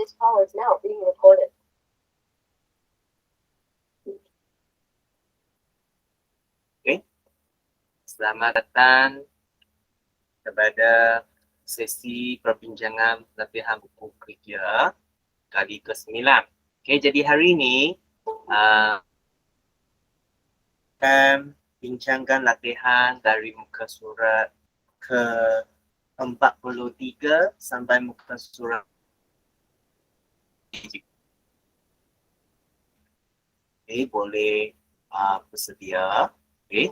This call is now being recorded. Okay. Selamat datang kepada sesi perbincangan latihan buku kerja kali ke-9. Okay, jadi hari ini akan bincangkan latihan dari muka surat ke-43 sampai muka surat boleh bersedia. Okay.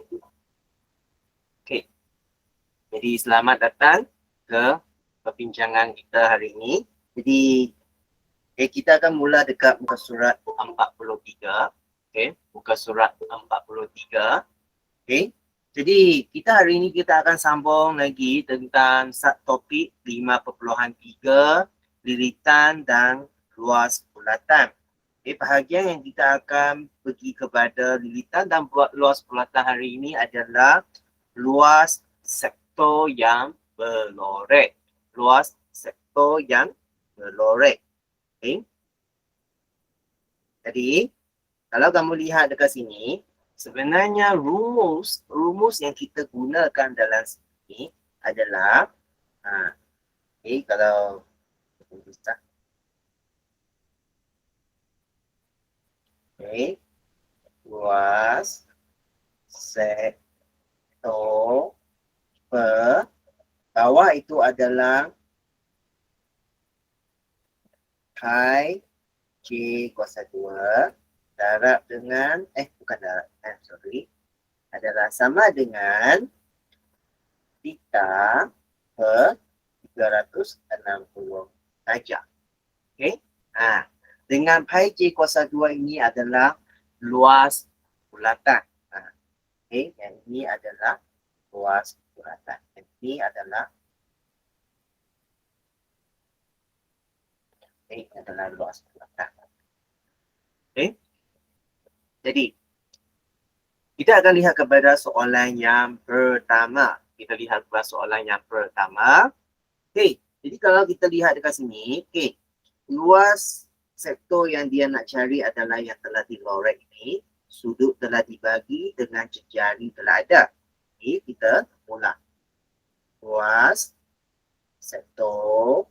Jadi selamat datang ke perbincangan kita hari ini. Jadi kita akan mula dekat muka surat 43. Muka surat 43. Jadi kita hari ini kita akan sambung lagi tentang topik 5.3 lilitan dan luas bulatan. Bahagian yang kita akan pergi kepada lilitan dan luas bulatan hari ini adalah luas sektor yang berlorek. Luas sektor yang berlorek. Jadi kalau kamu lihat dekat sini, sebenarnya rumus yang kita gunakan dalam sini adalah kalau luas sektor per bawah itu adalah pi J kuasa 2 darab dengan adalah sama dengan theta per 360 darjah. Dengan pi J kuasa 2 ini adalah luas bulatan. Yang ini adalah luas bulatan. Yang ini adalah luas bulatan. Jadi kita akan lihat kepada soalan yang pertama. Jadi kalau kita lihat dekat sini, luas sektor yang dia nak cari adalah yang telah dilorek ini. Sudut telah dibagi dengan jari telah ada. Kita mula. Luas sektor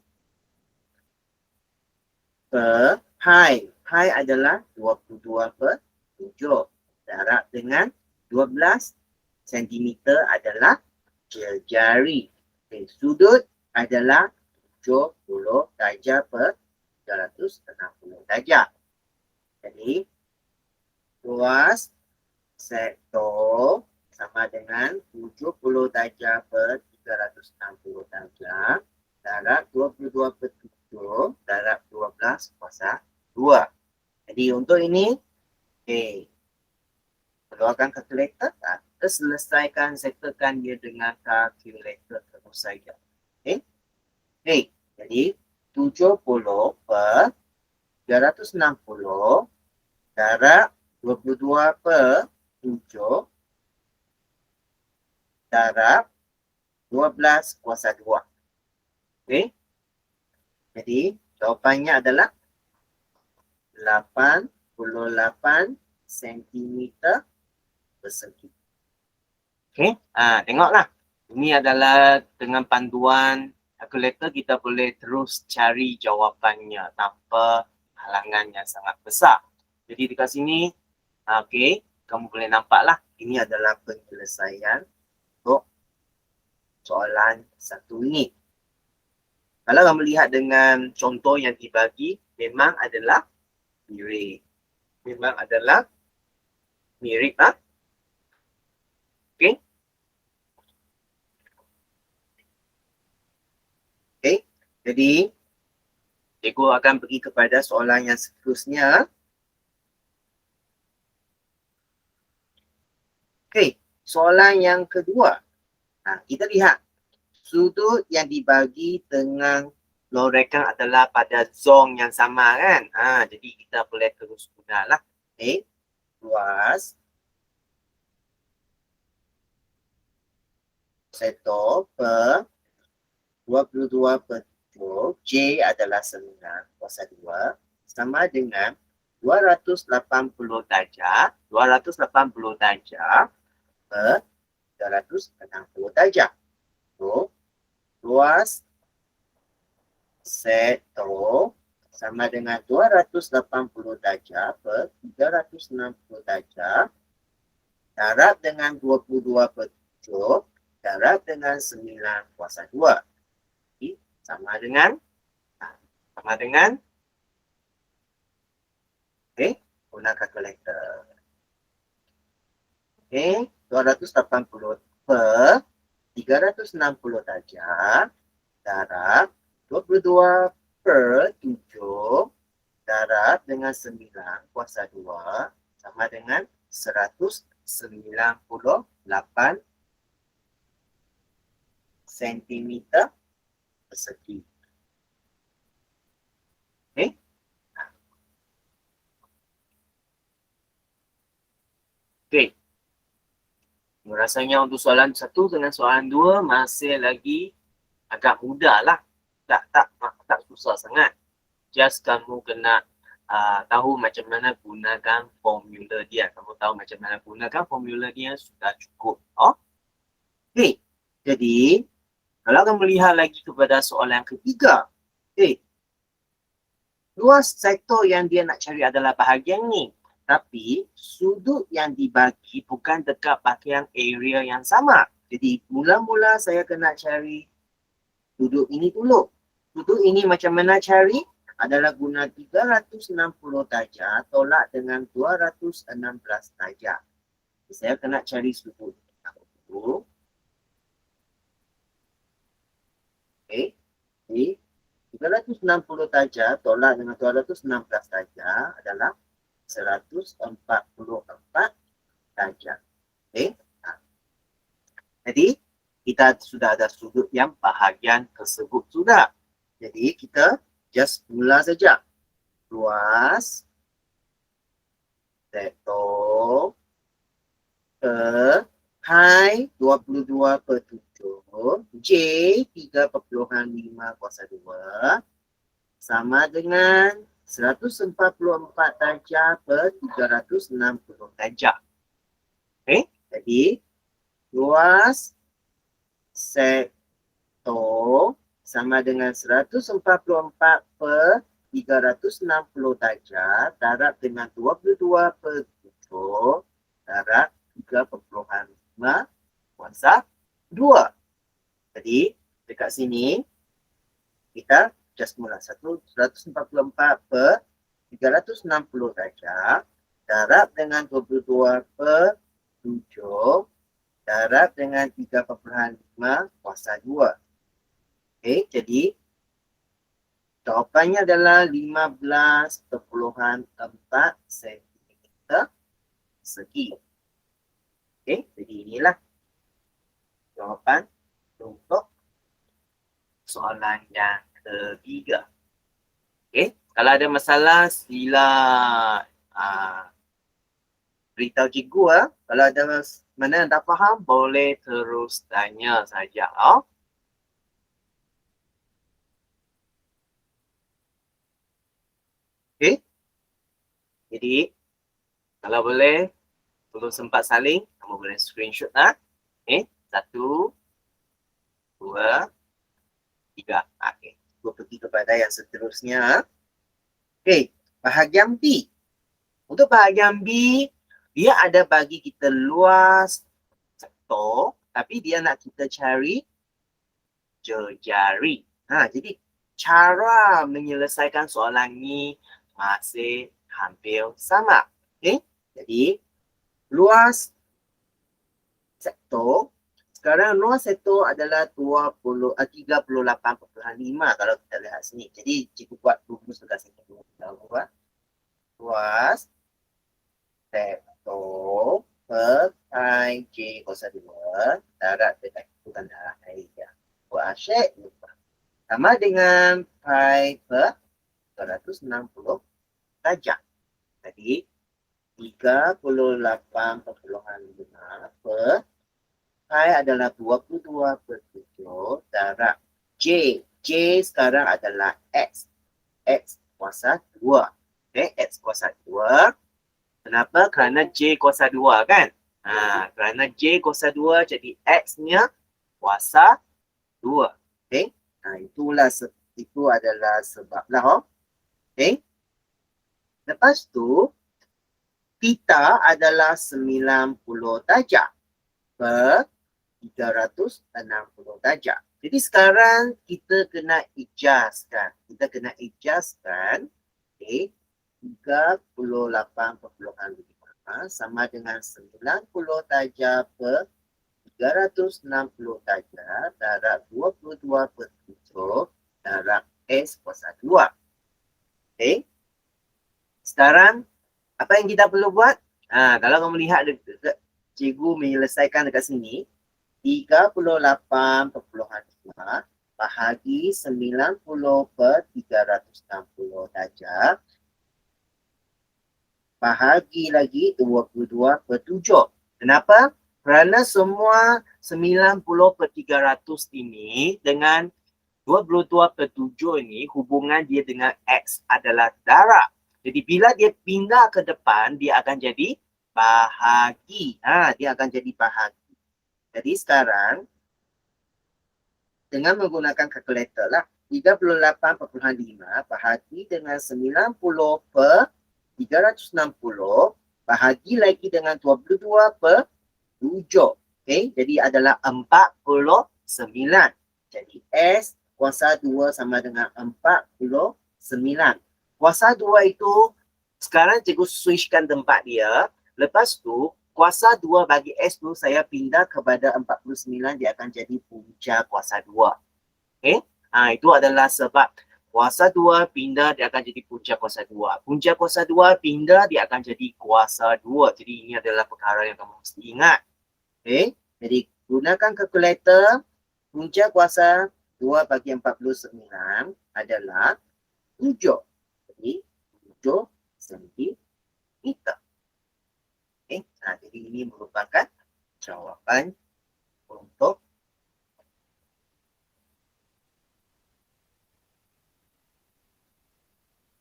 per pi. Pi adalah 22/7. Darab dengan 12 cm adalah jari. Sudut adalah 70 darjah per 360 darjah. Jadi luas sektor sama dengan 70 darjah per 360 darjah darab 22/7 darab 12 kuasa 2. Jadi untuk ini keluarkan kalkulator, kita selesaikan, settlekan dia dengan kalkulator terus saja. Jadi 70 per 360 darab 22/7 darab 12 kuasa 2. Jadi jawapannya adalah 88 cm persegi. Tengoklah. Ini adalah dengan panduan kalkulator kita boleh terus cari jawapannya tanpa halangan yang sangat besar. Jadi dekat sini, kamu boleh nampaklah ini adalah penyelesaian untuk soalan satu ini. Kalau kamu lihat dengan contoh yang dibagi, memang adalah mirip. Jadi cikgu akan pergi kepada soalan yang seterusnya. Soalan yang kedua. Kita lihat sudut yang dibagi dengan lorekan adalah pada zon yang sama kan. Jadi kita boleh terus gunalah. Luas sektor per 22/7 7, J adalah 9 kuasa 2 sama dengan 280 darjah, 280 darjah per 360 darjah. So, luas seto sama dengan 280 darjah per 360 darjah. Darab dengan 22 per 7, darab dengan 9 kuasa 2. Jadi, sama dengan guna kalkulator. 280 per 360 darjah darab 22 per 7 darab dengan 9 kuasa 2 sama dengan 198 sentimeter persegi. Okey. Okey. Rasanya untuk soalan 1 dengan soalan 2 masih lagi agak mudah lah. Tak susah sangat. Just kamu kena tahu macam mana gunakan formula dia. Kamu tahu macam mana gunakan formula dia sudah cukup. Oh? Okay. Jadi, kalau kamu lihat lagi kepada soalan yang ketiga. Okay. Luas sektor yang dia nak cari adalah bahagian ni. Tapi, sudut yang dibagi bukan dekat bahagian area yang sama. Jadi, mula-mula saya kena cari sudut ini dulu. Sudut ini macam mana cari? Adalah guna 360 darjah tolak dengan 216 darjah. Saya kena cari sudut dulu. Okey. Jadi 360 darjah tolak dengan 216 darjah adalah 144 darjah. Okey. Jadi kita sudah ada sudut yang bahagian tersebut sudah. Jadi kita just mula saja. Luas sektor ke pi 22 per 7 J 3,5 kuasa 2 sama dengan 144 darjah per 360 darjah. Okay. Jadi luas sektor sama dengan 144 per 360 darjah darab dengan 22 per 7 darab 3,5 kuasa 2. Jadi dekat sini kita just mula 144 per 360 darjah darab dengan 22 per 7 darab dengan 3,5 kuasa 2. Okey, jadi jawapannya adalah 15.4 cm persegi. Okey, jadi inilah jawapan untuk soalan yang ketiga. Okey, kalau ada masalah sila beritahu cikgu. Kalau ada mana yang tak faham, boleh terus tanya saja. Okey. Jadi, kalau boleh, belum sempat saling, kamu boleh screenshot lah. Okey, 1, 2, 3. Okey, kita pergi kepada yang seterusnya. Okey, bahagian B. Untuk bahagian B, dia ada bagi kita luas sektor, tapi dia nak kita cari jejari. Jadi cara menyelesaikan soalan ni masih hampir sama. Okay? Jadi luas sektor, sekarang luas sektor adalah 38.5 kalau kita lihat sini. Jadi cikgu buat rumus dekat sini. Luas sektor per pi J kuasa 2 darab dengan bukan darab area. Buat asyik lupa. Sama dengan pi per 260 darjah. Jadi 38.5 per pi adalah 22 per 7 darab J J sekarang adalah X. X kuasa 2. Okay, X kuasa 2. Kenapa? Kerana J kuasa 2 kan? Kerana J kuasa 2 jadi X-nya kuasa 2. Okay? Itu adalah sebab lah. Okay? Lepas tu, theta adalah 90 darjah per 360 darjah. Jadi sekarang kita kena ijazkan. Okay, 38.5 sama dengan 90 darjah per 360 darjah darab 22/7 darab S kuasa 2. Okay. Sekarang, apa yang kita perlu buat? Kalau kamu lihat cikgu menyelesaikan dekat sini, 38.5 bahagi 90/360 darjah bahagi lagi 22/7. Kenapa? Kerana semua 90/300 ini dengan 22/7 ini hubungan dia dengan X adalah darab. Jadi bila dia pindah ke depan, dia akan jadi bahagi. Dia akan jadi bahagi. Jadi sekarang, dengan menggunakan kalkulator lah, 38.5 bahagi dengan 90/360 bahagi lagi dengan 22/7. Okay, jadi adalah 49. Jadi S kuasa 2 sama dengan 49. Kuasa 2 itu sekarang cikgu switchkan tempat dia. Lepas tu kuasa 2 bagi S tu saya pindah kepada 49, dia akan jadi punca kuasa 2. Okay? Itu adalah sebab kuasa 2 pindah dia akan jadi punca kuasa 2. Punca kuasa 2 pindah dia akan jadi kuasa 2. Jadi ini adalah perkara yang kamu mesti ingat. Okay? Jadi gunakan kalkulator. Punca kuasa 2 bagi 49 adalah 7. Jadi 7 cm. Okay? Jadi ini merupakan jawapan untuk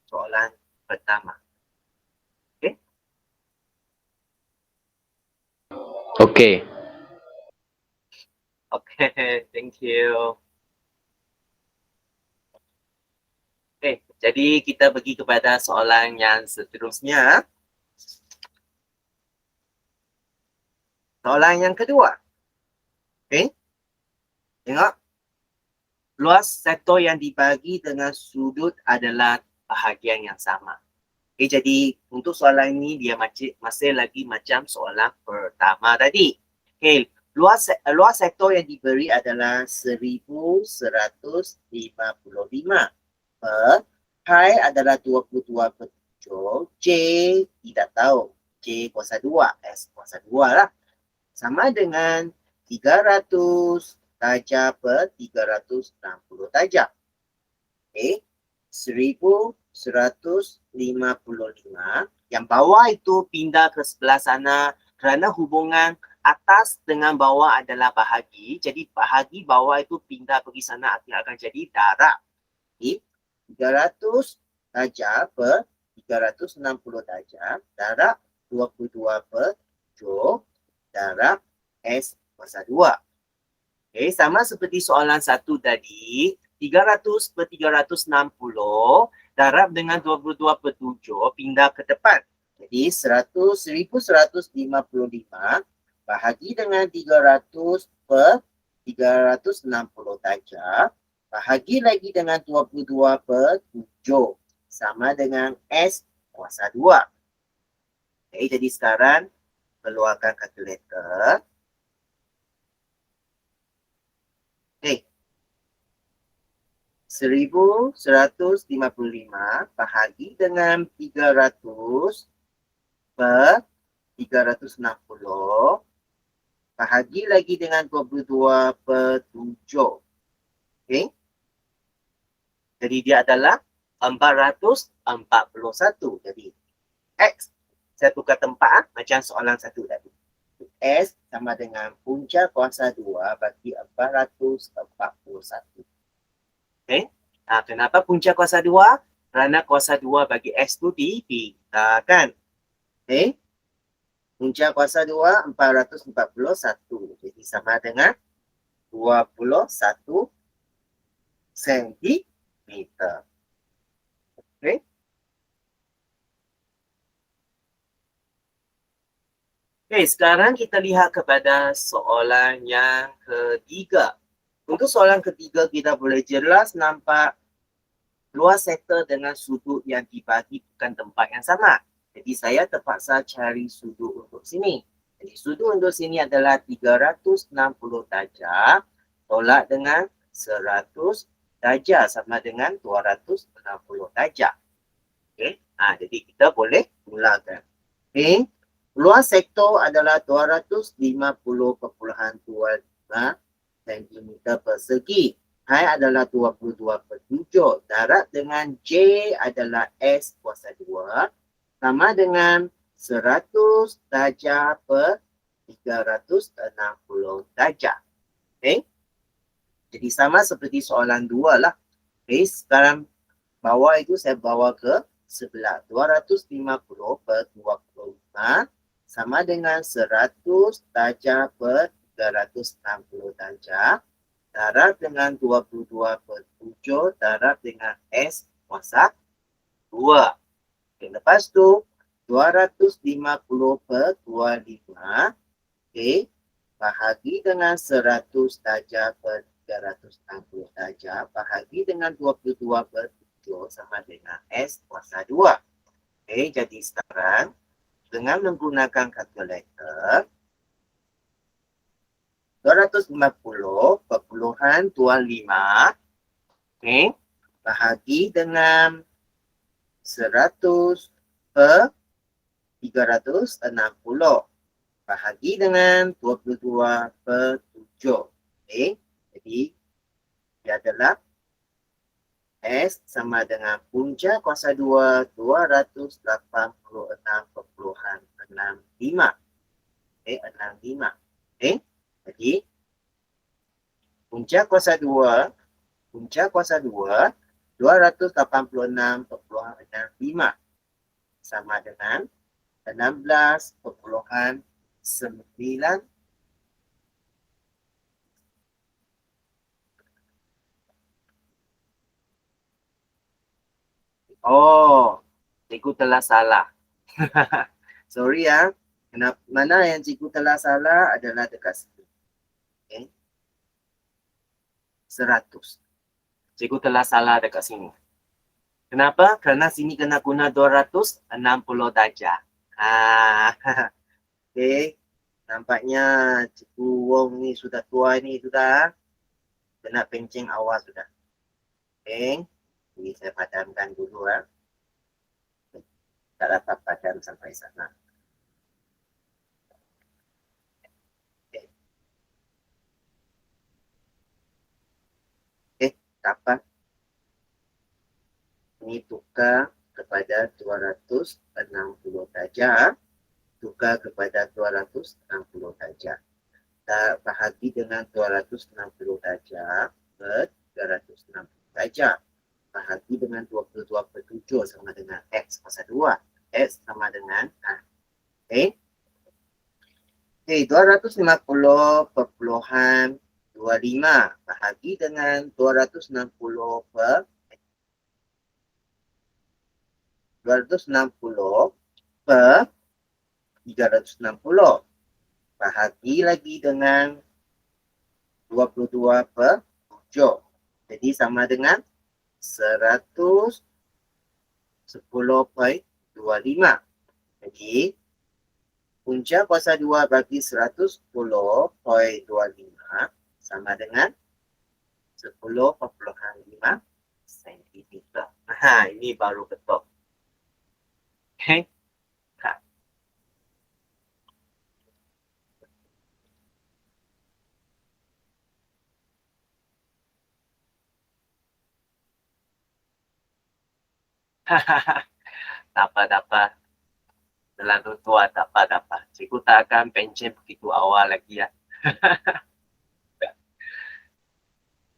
soalan pertama. Okay? Okay. Okay, thank you. Okay, jadi kita pergi kepada soalan yang seterusnya. Soalan yang kedua. Okay. Tengok. Luas sektor yang dibagi dengan sudut adalah bahagian yang sama. Okay, jadi untuk soalan ini dia masih lagi macam soalan pertama tadi. Okay, luas sektor yang diberi adalah 1155 per pi adalah 22/7. J tidak tahu. J kuasa 2, S kuasa 2 lah. Sama dengan 300 darjah per 360 darjah. Okay. 1155. Yang bawah itu pindah ke sebelah sana kerana hubungan atas dengan bawah adalah bahagi. Jadi bahagi bawah itu pindah pergi sana akan jadi darab. Okay. 300 darjah per 360 darjah darab 22/7 darab S kuasa 2. Okay, sama seperti soalan 1 tadi, 300/360 darab dengan 22/7 pindah ke depan. Jadi 1155 bahagi dengan 300/360 darjah bahagi lagi dengan 22/7 sama dengan S kuasa 2. Okay, jadi sekarang keluarkan kalkulator. Okay. 1155 bahagi dengan 300 per 360 bahagi lagi dengan 22/7. Okay. Jadi dia adalah 441. Jadi X saya tukar tempat macam soalan 1 tadi. S sama dengan punca kuasa 2 bagi 441. Okay. Kenapa punca kuasa 2? Kerana kuasa 2 bagi S tu dibitakan. Okay. Punca kuasa 2, 441. Jadi sama dengan 21 sentimeter. Okay. Okay, sekarang kita lihat kepada soalan yang ketiga. Untuk soalan ketiga, kita boleh jelas nampak luas sektor dengan sudut yang dibagi bukan tempat yang sama. Jadi saya terpaksa cari sudut untuk sini. Jadi sudut untuk sini adalah 360 darjah tolak dengan 100 darjah sama dengan 260 darjah. Okay. Jadi kita boleh mulakan. Okay. Luas sektor adalah 250.25 cm persegi. Hai adalah 22/7. Darab dengan J adalah S kuasa 2 sama dengan 100 darjah per 360 darjah. Okay. Jadi sama seperti soalan 2 lah. Okay. Sekarang bawah itu saya bawa ke sebelah. 250/25 sama dengan 100 darjah per 360 darjah. Darab dengan 22/7 darab dengan S kuasa 2. Okay, lepas tu 250/25 okay, bahagi dengan 100 darjah per 360 darjah bahagi dengan 22/7 sama dengan S kuasa 2. Okay, jadi sekarang dengan menggunakan kalkulator 250.25 okay, bahagi dengan 100 per 360 bahagi dengan 22/7. Okay, jadi dia adalah S sama dengan punca kuasa 2 286.65. Okay, 65. Okay, jadi punca kuasa 2 286.65 sama dengan 16.9. Oh, cikgu telah salah. Sorry ya. Mana yang cikgu telah salah adalah dekat sini. Okay. 100. Cikgu telah salah dekat sini. Kenapa? Kerana sini kena guna 260 darjah. Okay. Nampaknya cikgu Wong ni sudah tua ni sudah. Kena pencing awal sudah. Okay. Ini saya padamkan dulu ya. Tak dapat padam sampai sana. Okay. Dapat. Ini tukar kepada 260 darjah. Tukar kepada 260 darjah. Bahagi dengan 260 darjah per 360 darjah. Bahagi dengan 22/7 sama dengan X kuasa 2. X sama dengan okay. Okay, 250.25 bahagi dengan 260 per 360 bahagi lagi dengan 22/7. Jadi sama dengan 110.25. Jadi punca kuasa 2 bagi 110.25 sama dengan 10.5 cm. Ini baru betul. Okay. Tak apa. Terlalu tua, tak apa. Cikgu tak akan pencen begitu awal lagi ya.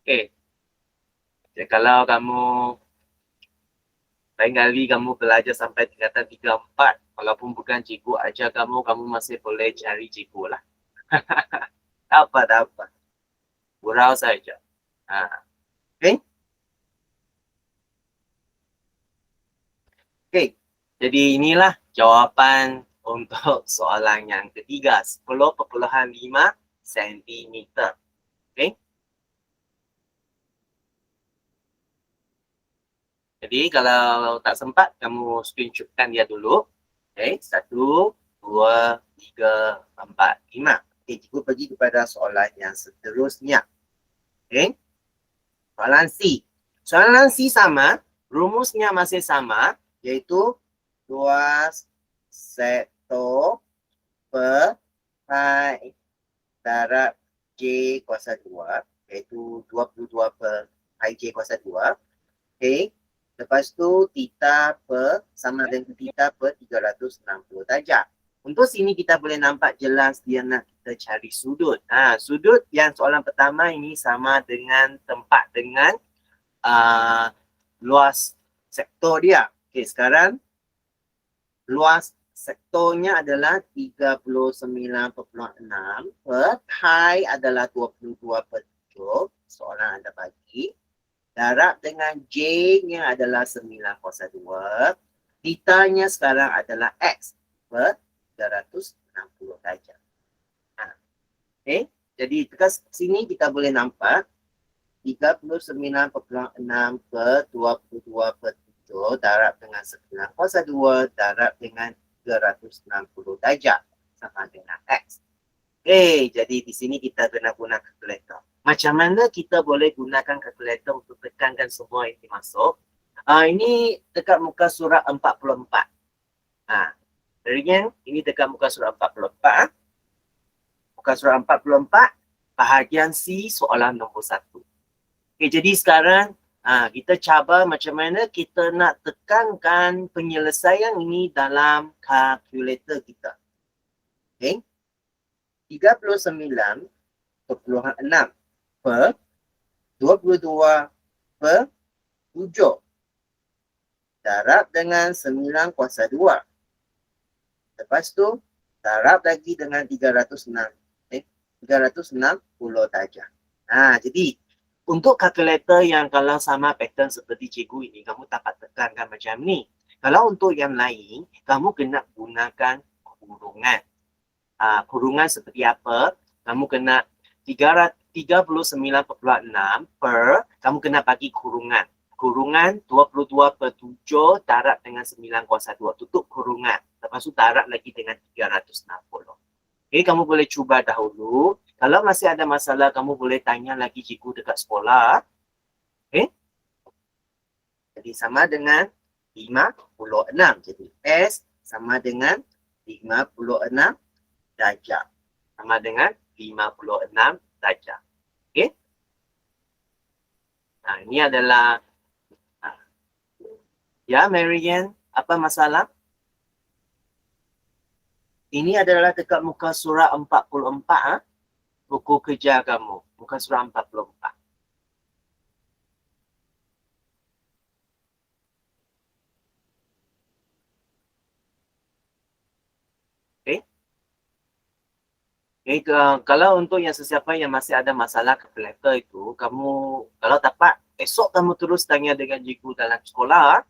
Okay. Jadi kalau kamu lain kali kamu belajar sampai tingkatan 3, 4, walaupun bukan cikgu ajar kamu, kamu masih boleh cari cikgu lah. Tak apa, tak apa. Gurau saja. Okay? Okay. Jadi inilah jawapan untuk soalan yang ketiga. 10,5 cm. Okay? Jadi kalau tak sempat, kamu screenshotkan dia dulu. Okay, 1, 2, 3, 4, 5. Okay, cikgu pergi kepada soalan yang seterusnya. Okay, soalan C. Soalan C sama, rumusnya masih sama, iaitu luas sektor per pi darab J kuasa 2, iaitu 22 per pi J kuasa 2. Okay. Lepas tu theta per sama dengan theta per 360 darjah. Untuk sini kita boleh nampak jelas dia nak kita cari sudut. Sudut yang soalan pertama ini sama dengan tempat dengan luas sektor dia. Okey, sekarang luas sektornya adalah 39.6 per pi adalah 22/7. Soalan anda bagi. Darab dengan J-nya adalah 9/2. Theta-nya sekarang adalah X per 360 darjah. Okay. Jadi dekat sini kita boleh nampak 39.6 per 22/7 darab dengan 9/2 darab dengan 360 darjah sama dengan X. Okay, jadi di sini kita kena guna kalkulator. Macam mana kita boleh gunakan kalkulator untuk tekankan semua ini masuk? Ini dekat muka surat 44. Ini dekat muka surat 44. Muka surat 44, bahagian C, soalan nombor 1. Okay, jadi sekarang kita cabar macam mana kita nak tekankan penyelesaian ini dalam kalkulator kita. Okay. 39.6 per 22/7 darab dengan 9/2. Lepas tu darab lagi dengan 360 darjah. Jadi untuk kalkulator yang kalau sama pattern seperti cikgu ini, kamu dapat tekankan macam ni. Kalau untuk yang lain, kamu kena gunakan kurungan. Kurungan seperti apa? Kamu kena 39.6 per, kamu kena bagi kurungan. Kurungan 22/7 darab dengan 9/2. Tutup kurungan. Lepas tu darab lagi dengan 360. Okay, kamu boleh cuba dahulu. Kalau masih ada masalah, kamu boleh tanya lagi cikgu dekat sekolah. Okay. Jadi sama dengan 56. Jadi S sama dengan 56 darjah. Sama dengan 56 darjah. Okey. Ini adalah ya, Marian, apa masalah? Ini adalah dekat muka surah 44, buku kerja kamu. Muka surah 44. Kalau untuk yang sesiapa yang masih ada masalah kalkulator itu, kamu kalau dapat esok kamu terus tanya dengan cikgu dalam sekolah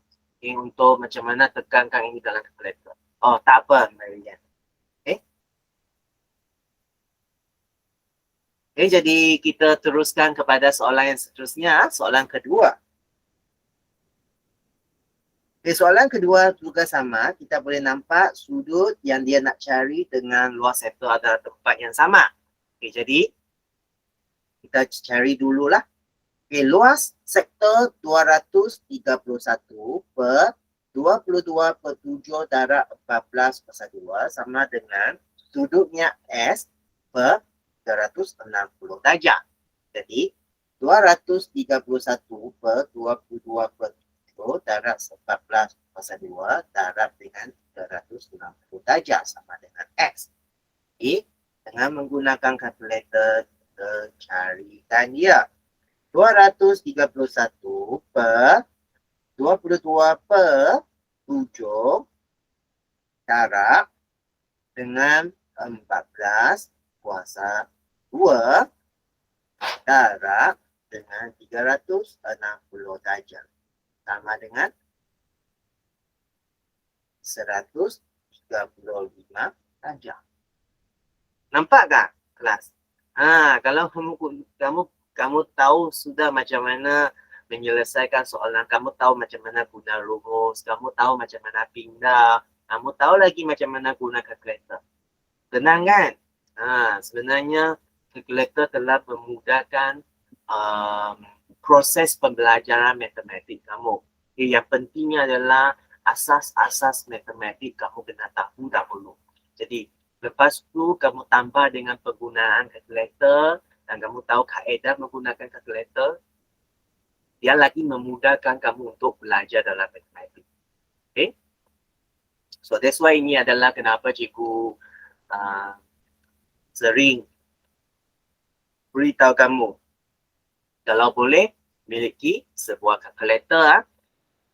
untuk macam mana tekankan ini dalam kalkulator. Oh, tak apa, Marian. Jadi kita teruskan kepada soalan yang seterusnya, soalan kedua. Soalan kedua juga sama, kita boleh nampak sudut yang dia nak cari dengan luas sektor adalah tempat yang sama. Jadi kita cari dululah. Luas sektor 231 per 22/7 darab 14/2 sama dengan sudutnya S per 360 darjah. Jadi 231 per 22/7 darab 14/2 darab dengan 360 darjah sama dengan X. Dengan menggunakan kalkulator kita carikan dia. 231 per 22 per 7 darab dengan 14 kuasa 2 darab dengan 360 darjah. Sama dengan 135 darjah. Nampak tak kelas? Kalau kamu tahu sudah macam mana menyelesaikan soalan, kamu tahu macam mana guna rumus, kamu tahu macam mana pindah, kamu tahu lagi macam mana guna kalkulator. Tenang kan? Sebenarnya kalkulator telah memudahkan proses pembelajaran matematik kamu. Yang pentingnya adalah asas-asas matematik kamu kena tahu dahulu. Jadi lepas tu kamu tambah dengan penggunaan kalkulator dan kamu tahu kaedah menggunakan kalkulator, dia lagi memudahkan kamu untuk belajar dalam matematik. Okay? So that's why ini adalah kenapa cikgu sering beritahu kamu kalau boleh miliki sebuah kalkulator.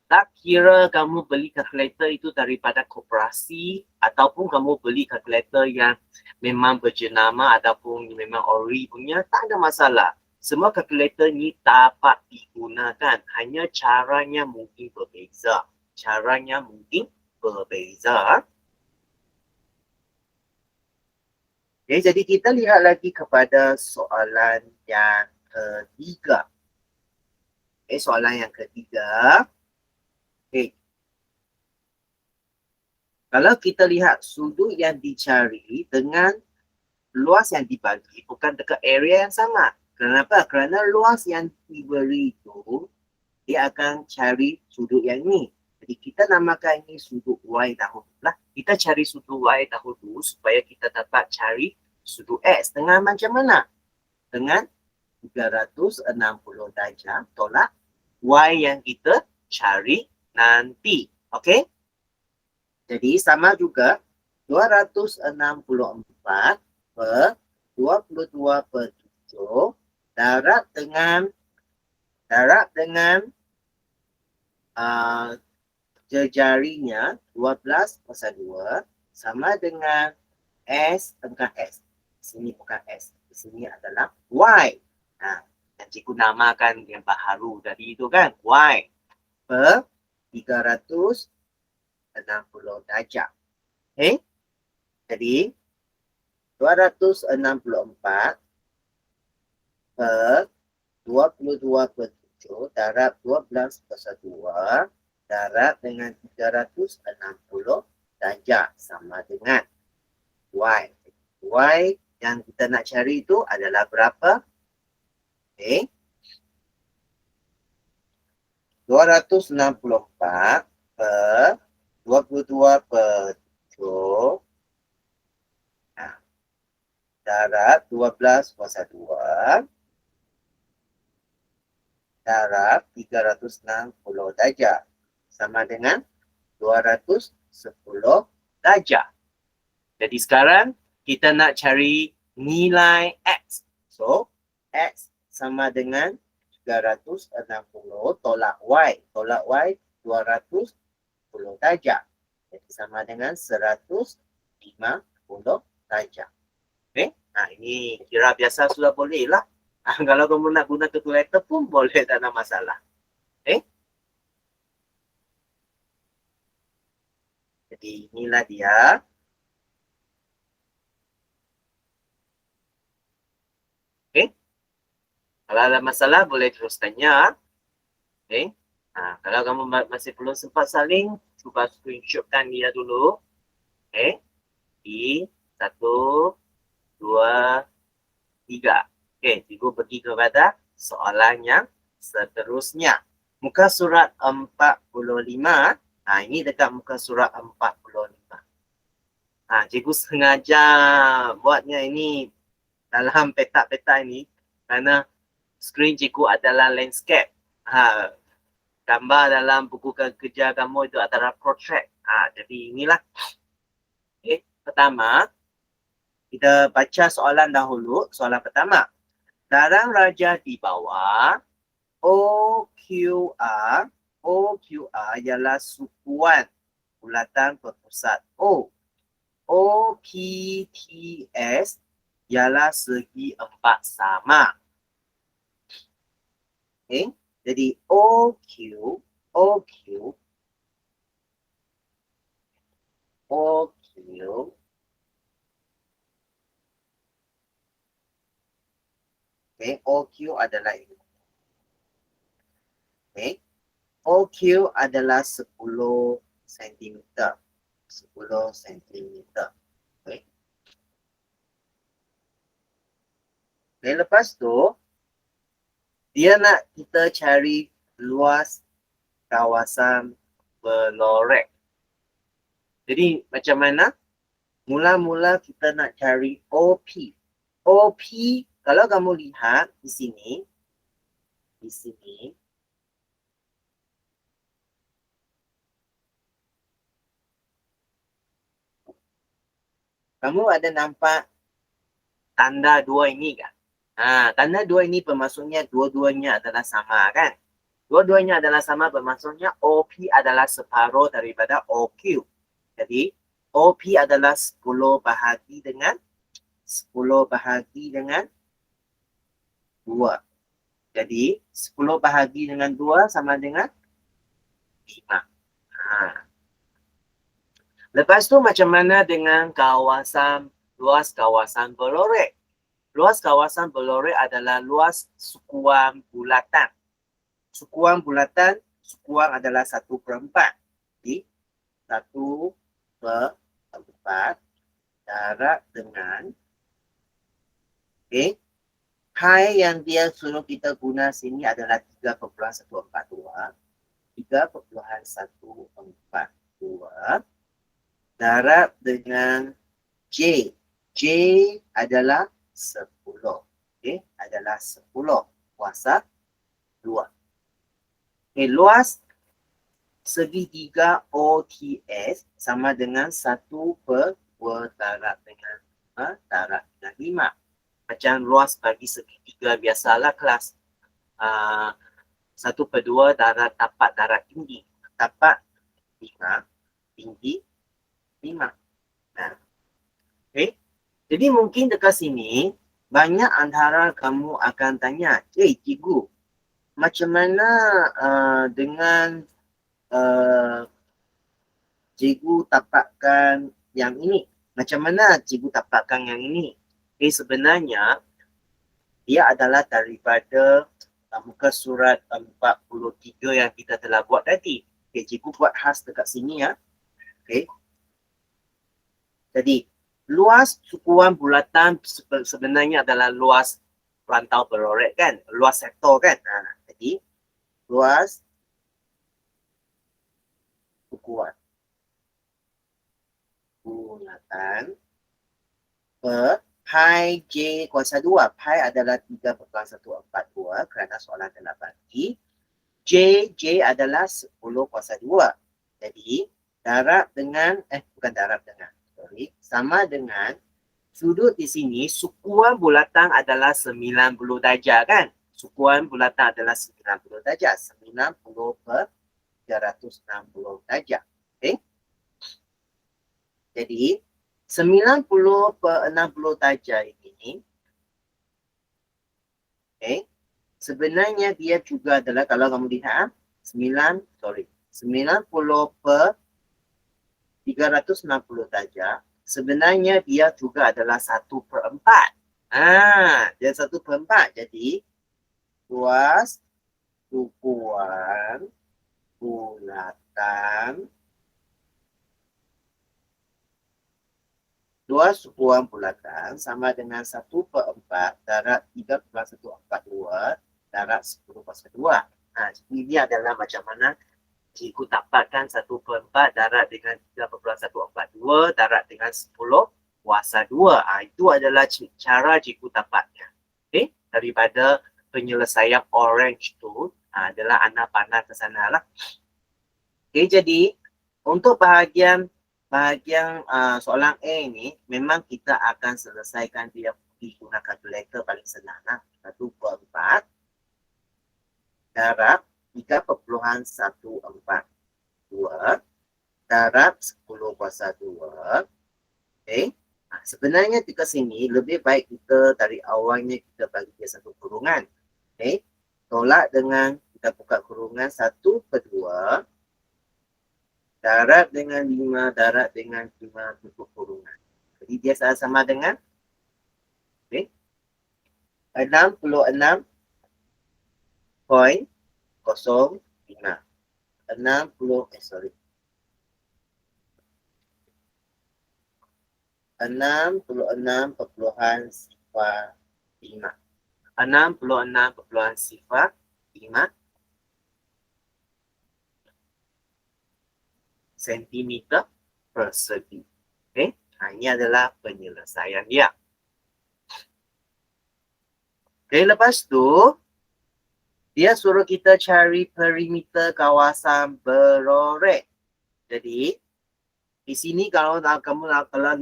Tak kira kamu beli kalkulator itu daripada koperasi ataupun kamu beli kalkulator yang memang berjenama ataupun memang ori punya, tak ada masalah. Semua kalkulator ni dapat digunakan, hanya caranya mungkin berbeza. Caranya mungkin berbeza. Okay, jadi kita lihat lagi kepada soalan yang ketiga. Okay, soalan yang ketiga. Okay. Kalau kita lihat sudut yang dicari dengan luas yang dibagi bukan dekat area yang sama. Kenapa? Kerana luas yang diberi itu dia akan cari sudut yang ni. Jadi kita namakan ini sudut Y dahulu lah. Kita cari sudut Y dahulu supaya kita dapat cari sudut X. Dengan macam mana? Dengan 360 darjah tolak Y yang kita cari nanti. Okey? Jadi sama juga 264 per 22 per 7 darab dengan jejarinya 12 kuasa 2 sama dengan S bukan S. Sini bukan S. Di sini adalah Y. Dan cikgu namakan yang baharu tadi itu kan. Y per 360 darjah. Okay? Jadi 264 per 22 per 7 darab 12 kuasa 2 darab dengan 360 darjah sama dengan Y. Y yang kita nak cari itu adalah berapa? Okay. 264 per 22 per 7 darab 12 kuasa 2 darab 360 darjah sama dengan 210 darjah. Jadi sekarang kita nak cari nilai X. So, X sama dengan 360 tolak Y. Tolak Y 210 darjah. Jadi sama dengan 150 darjah. Okay? Ini kira biasa sudah boleh lah. Kalau kamu nak guna kalkulator pun boleh, tak ada masalah. Okay? Jadi inilah dia. Okay? Kalau ada masalah boleh terus tanya. Okay? Kalau kamu masih belum sempat saling, cuba screenshotkan dia dulu. Okay? 1, 2, 3. Okay, cikgu pergi kepada soalan yang seterusnya. Muka surat 45. Ini dekat muka surat 45. Cikgu sengaja buatnya ini dalam petak-petak ini kerana skrin cikgu adalah landscape. Gambar dalam buku kerja kamu itu adalah portrait. Jadi inilah. Okay, pertama, kita baca soalan dahulu. Soalan pertama. Darang raja di bawah OQR ialah sukuan bulatan berpusat O. OPTS ialah segi empat sama. Okay? Jadi OQ, okay, OQ adalah ini. Okay? OQ adalah 10 cm. 10 cm. Okay? Okay, lepas tu, dia nak kita cari luas kawasan berlorek. Jadi macam mana? Mula-mula kita nak cari OP. OP, kalau kamu lihat di sini, kamu ada nampak tanda dua ini kan? Tanda dua ini bermaksudnya dua-duanya adalah sama kan? Dua-duanya adalah sama bermaksudnya OP adalah separuh daripada OQ. Jadi OP adalah 10 bahagi dengan 2. Jadi 10 bahagi dengan 2 sama dengan 5. Lepas tu macam mana dengan luas kawasan berlorek? Luas kawasan berlorek adalah luas sukuan bulatan. Sukuan adalah 1/4. Jadi 1/4 darab dengan pi yang dia suruh kita guna sini adalah 3,142. 3,142 darab dengan J. J adalah 10. Adalah 10 kuasa 2. Luas segitiga OTS sama dengan 1/2 darab dengan 5. Macam luas bagi segitiga biasalah kelas 1/2 darab tapak darab tinggi. Tapak 5, tinggi 5. Jadi mungkin dekat sini banyak antara kamu akan tanya, cikgu, macam mana dengan cikgu tapakkan yang ini? Macam mana cikgu tapakkan yang ini? Sebenarnya dia adalah daripada muka surat 43 yang kita telah buat tadi. Cikgu buat khas dekat sini ya. Jadi luas sukuan bulatan sebenarnya adalah luas rantau berlorek kan, luas sektor kan. Jadi luas sukuan bulatan per pi J kuasa 2. Pi adalah 3,142 kerana soalan telah bagi. J adalah 10 kuasa 2. Jadi darab dengan, bukan darab dengan, sama dengan sudut di sini, sukuan bulatan adalah 90 darjah kan? Sukuan bulatan adalah 90 darjah. 90/360 darjah. Jadi 90/60 darjah ini sebenarnya dia juga adalah, kalau kamu lihat 90/360 darjah, sebenarnya dia juga adalah 1/4. Dia 1/4. Jadi luas sukuan bulatan sama dengan 1/4 darab 3,142 darab 10/2. Ini adalah macam mana cikgu dapatkan 1/4 darab dengan 3,142 darab dengan 10/2. Itu adalah cara cikgu dapatnya. Daripada penyelesaian orange tu adalah anak panah ke sana lah. Jadi untuk bahagian soalan A ini memang kita akan selesaikan dia digunakan kalkulator paling senang. 1/4 darab 3,142 darab 10 kuasa 2. Okay. Sebenarnya dekat sini lebih baik kita dari awalnya kita bagi dia satu kurungan. Okay. Tolak dengan kita buka kurungan 1/2 darab dengan 5 darab dengan 5 tutup kurungan. Jadi dia sama dengan 66.05. 66.05 sentimeter persegi. Okay. Ini adalah penyelesaian dia. Okay, lepas tu dia suruh kita cari perimeter kawasan berorek. Jadi di sini kalau kamu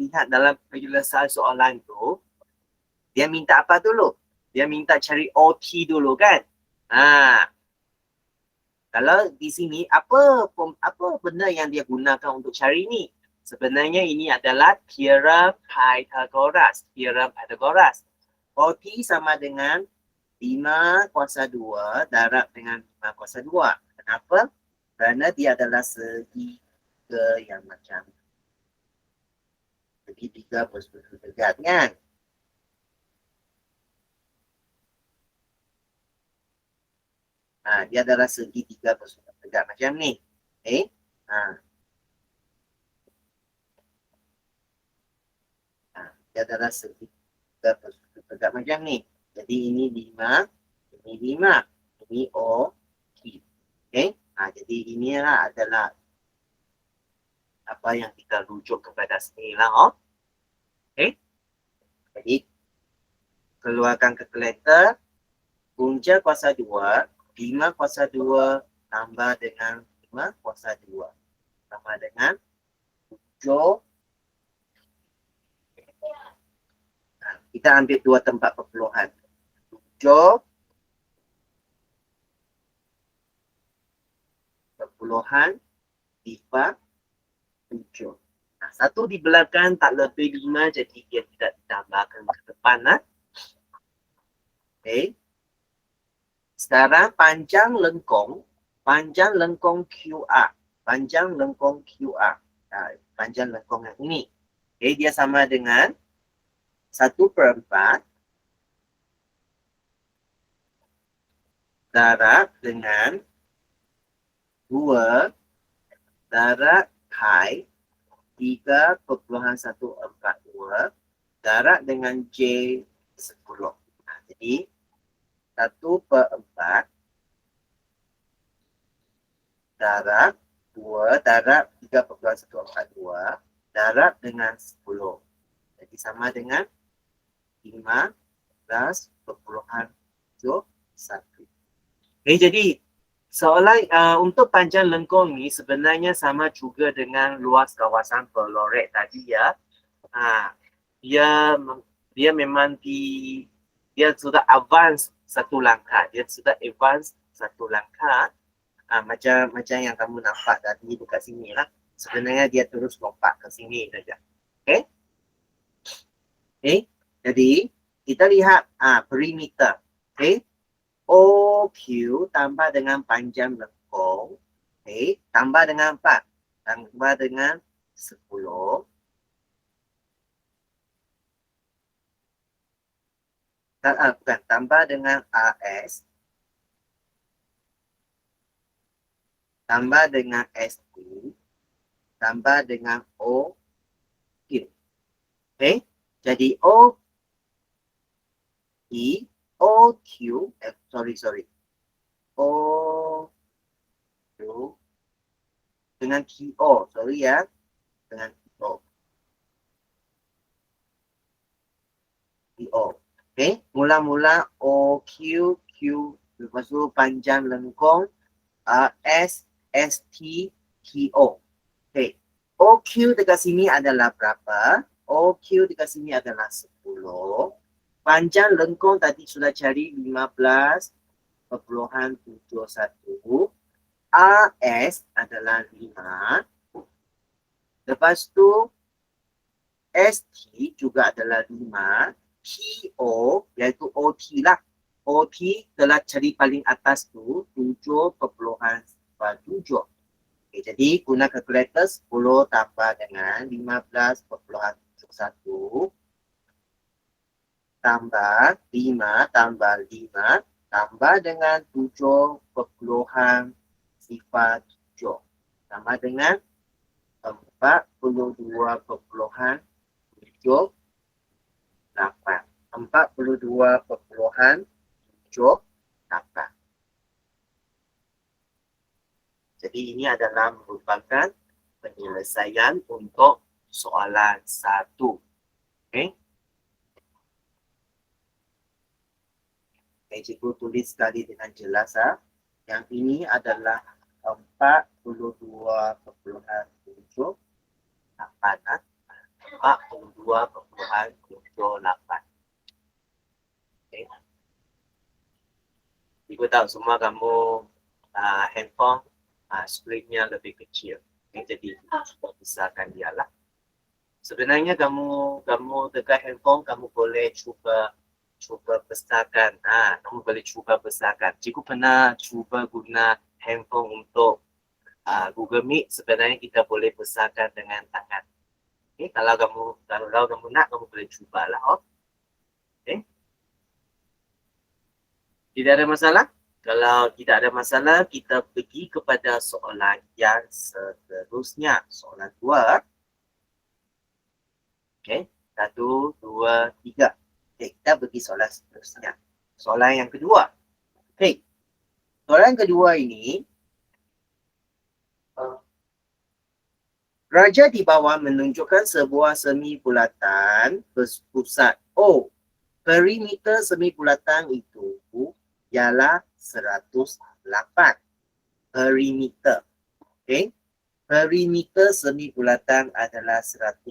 lihat dalam penyelesaian soalan tu, dia minta apa dulu? Dia minta cari OT dulu kan? Kalau di sini apa benda yang dia gunakan untuk cari ni? Sebenarnya ini adalah teorem Pythagoras. OT sama dengan 5 kuasa 2 darab dengan 5 kuasa 2. Kenapa? Kerana dia adalah segitiga yang macam segitiga bersudut dekat kan? Dia adalah segitiga bersudut dekat macam ni. Okay? Dia adalah segitiga bersudut dekat macam ni. Jadi ini 5, ini 5, ini O, Q. Okay? Jadi inilah adalah apa yang kita rujuk kepada sini lah. Okay? Jadi keluarkan kalkulator, punca kuasa 2, 5 kuasa 2 tambah dengan 5 kuasa 2. Tambah dengan 7. Kita ambil dua tempat perpuluhan. 7 perpuluhan 7. Satu di belakang tak lebih 5, jadi dia tidak ditambahkan ke depan. Okay. Sekarang panjang lengkung QR. Panjang lengkung yang ini. Okay, dia sama dengan 1/4 darab dengan 2 darab pi 3,142 darab dengan J 10. Jadi 1/4 darab 2 darab 3,142 darab dengan 10. Jadi sama dengan 15,71. Jadi soalan untuk panjang lengkung ni sebenarnya sama juga dengan luas kawasan pelorek tadi ya. Dia memang dia sudah advance satu langkah. Macam yang kamu nampak tadi dekat sini lah. Sebenarnya dia terus lompat ke sini saja. Okay? Jadi kita lihat perimeter. Okay? OQ tambah dengan panjang lengkung. Okay? Tambah dengan 4. Tambah dengan 10. Bukan. Tambah dengan AS. Tambah dengan ST. Tambah dengan OQ. Okay? Jadi OQ dengan QO, sorry ya, dengan QO. Okay, mula-mula OQ, lepas tu panjang lengkung, S, ST, QO. Okay, OQ dekat sini adalah berapa? OQ dekat sini adalah 10. Panjang lengkung tadi sudah cari 15 5,771. AS adalah 5. Lepas tu ST juga adalah 5. TO iaitu OT lah. OT telah cari paling atas tu 7,7. Okay, jadi guna kalkulator 10 tambah dengan 15,71 tambah 5 tambah 5 tambah dengan 7,07 sama dengan 42,78. 42,78. Jadi ini adalah merupakan penyelesaian untuk soalan 1. Okay. Cikgu tulis sekali dengan jelas. Yang ini adalah 42,78. 42,78. Okay. Ibu tahu semua kamu handphone screen-nya lebih kecil. Okay, jadi besarkan dia lah. Sebenarnya kamu dekat handphone kamu boleh cuba besarkan. Kamu boleh cuba besarkan. Cikgu pernah cuba guna handphone untuk Google Meet. Sebenarnya kita boleh besarkan dengan tangan. Okay, kalau kamu nak, kamu boleh cubalah. Okay. Tidak ada masalah? Kalau tidak ada masalah, kita pergi kepada soalan yang seterusnya. Soalan 2. Okay. 1, 2, 3. Okay, kita pergi soalan seterusnya. Soalan yang kedua. Okay. Soalan kedua ini. Raja di bawah menunjukkan sebuah semi bulatan berpusat O. Perimeter semi bulatan itu ialah 108. Perimeter. Okay. Perimeter semi bulatan adalah 108.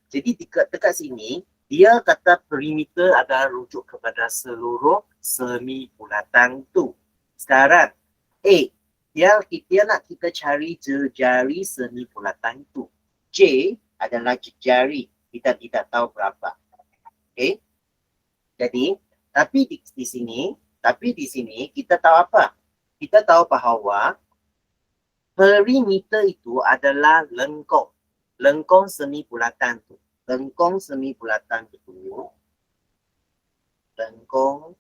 Jadi dekat sini, dia kata perimeter adalah rujuk kepada seluruh semi bulatan itu. Sekarang, dia nak kita cari jejari semi bulatan itu. J adalah jejari. Kita tidak tahu berapa. Okay. Jadi, tapi di sini kita tahu apa? Kita tahu bahawa perimeter itu adalah lengkung. Lengkung semi bulatan itu. Lengkung semi bulatan itu. Lengkung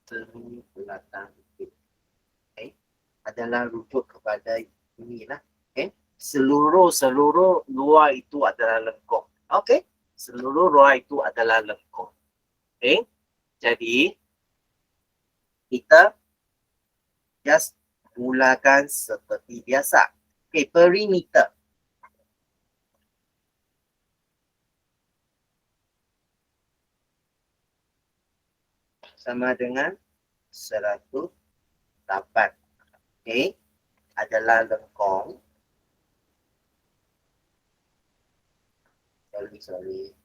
semi bulatan itu. Okay. Adalah rujuk kepada inilah. Okay. Seluruh luar itu adalah lengkung. Okay. Seluruh luar itu adalah lengkung. Okay. Jadi, kita just mulakan seperti biasa. Okay, perimeter. Sama dengan 108. Okay, adalah lengkung. Sorry.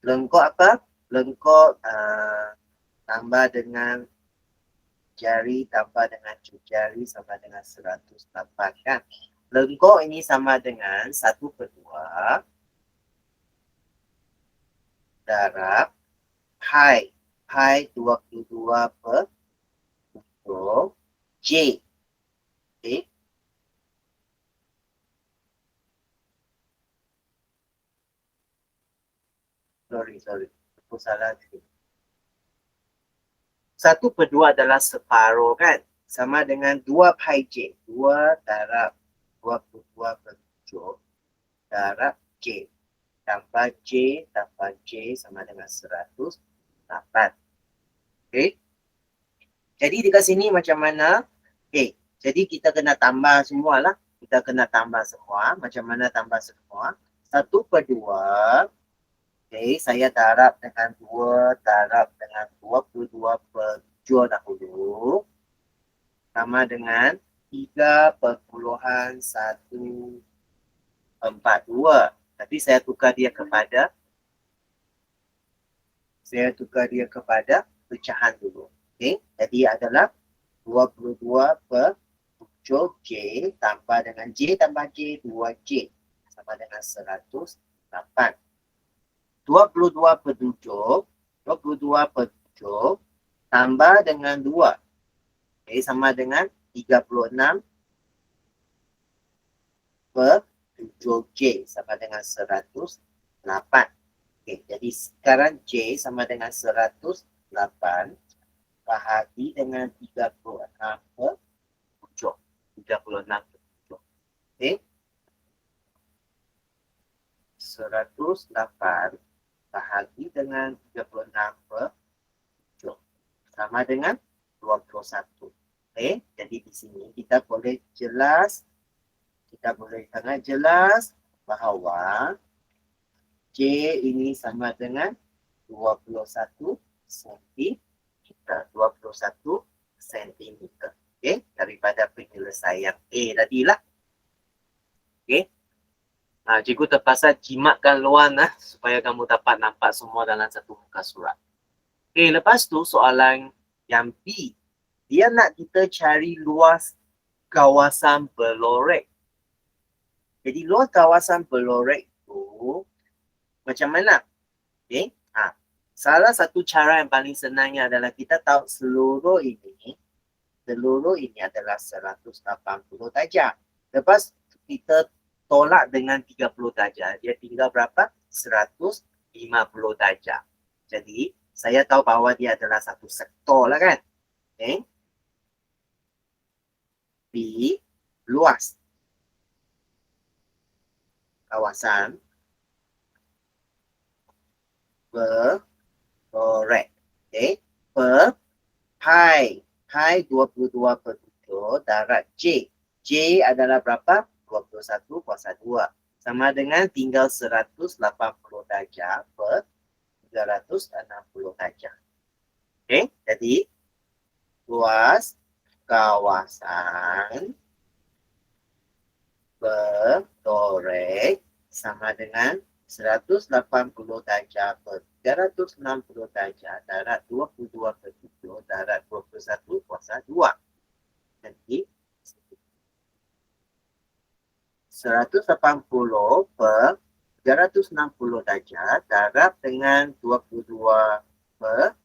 Lengkung apa? Lengkung tambah dengan jari tambah dengan jari sama dengan 108 kan. Lengkung ini sama dengan 1/2 darab pi. Pi 22/7 J. Okay. Sorry. Aku salah. 1/2 adalah separuh kan. Sama dengan 2 pi J. 2 darab 22/7 darab J. Tambah J sama dengan 108. Okay. Jadi dekat sini macam mana? Okay. Jadi kita kena tambah semua lah. Kita kena tambah semua. Macam mana tambah semua? 1/2. Okay, saya darab dengan 2 darab dengan 22/7 dahulu. Sama dengan 3,142. Tapi saya tukar dia kepada Saya tukar dia kepada pecahan dulu. Okey, jadi adalah 22 per 7J tambah dengan J tambah J 2J sama dengan 108. 22 per 7, 22 per 7 tambah dengan 2. Okay, sama dengan 36 per 7J sama dengan 108. Okay, jadi sekarang J sama dengan 108 bahagi dengan 36 per 7. 36 per 7. Okay. 108 bahagi dengan 36 per 7 sama dengan 21. Okay. Jadi di sini kita boleh sangat jelas bahawa J ini sama dengan 21 cm. 21 cm. Okay. Daripada penyelesaian A tadilah. Okay. Cikgu terpaksa jimatkan luar supaya kamu dapat nampak semua dalam satu muka surat. Okay, lepas tu soalan yang B. Dia nak kita cari luas kawasan berlorek. Jadi luas kawasan berlorek tu macam mana? Okay. Salah satu cara yang paling senangnya adalah kita tahu seluruh ini adalah 180 darjah. Lepas kita tolak dengan 30 darjah, dia tinggal berapa? 150 darjah. Jadi, saya tahu bahawa dia adalah satu sektor lah kan. Okay. B, luas kawasan berlorek. Okay. Per pi 22 per 7 darat J. J adalah berapa? 21 kuasa 2. Sama dengan tinggal 180 darjah per 360 darjah. Okay, jadi luas kawasan berlorek sama dengan 180 darjah per 360 darjah darat 22 per 7 darat 21 kuasa 2. Jadi 180 per 360 darjah darab dengan 22 per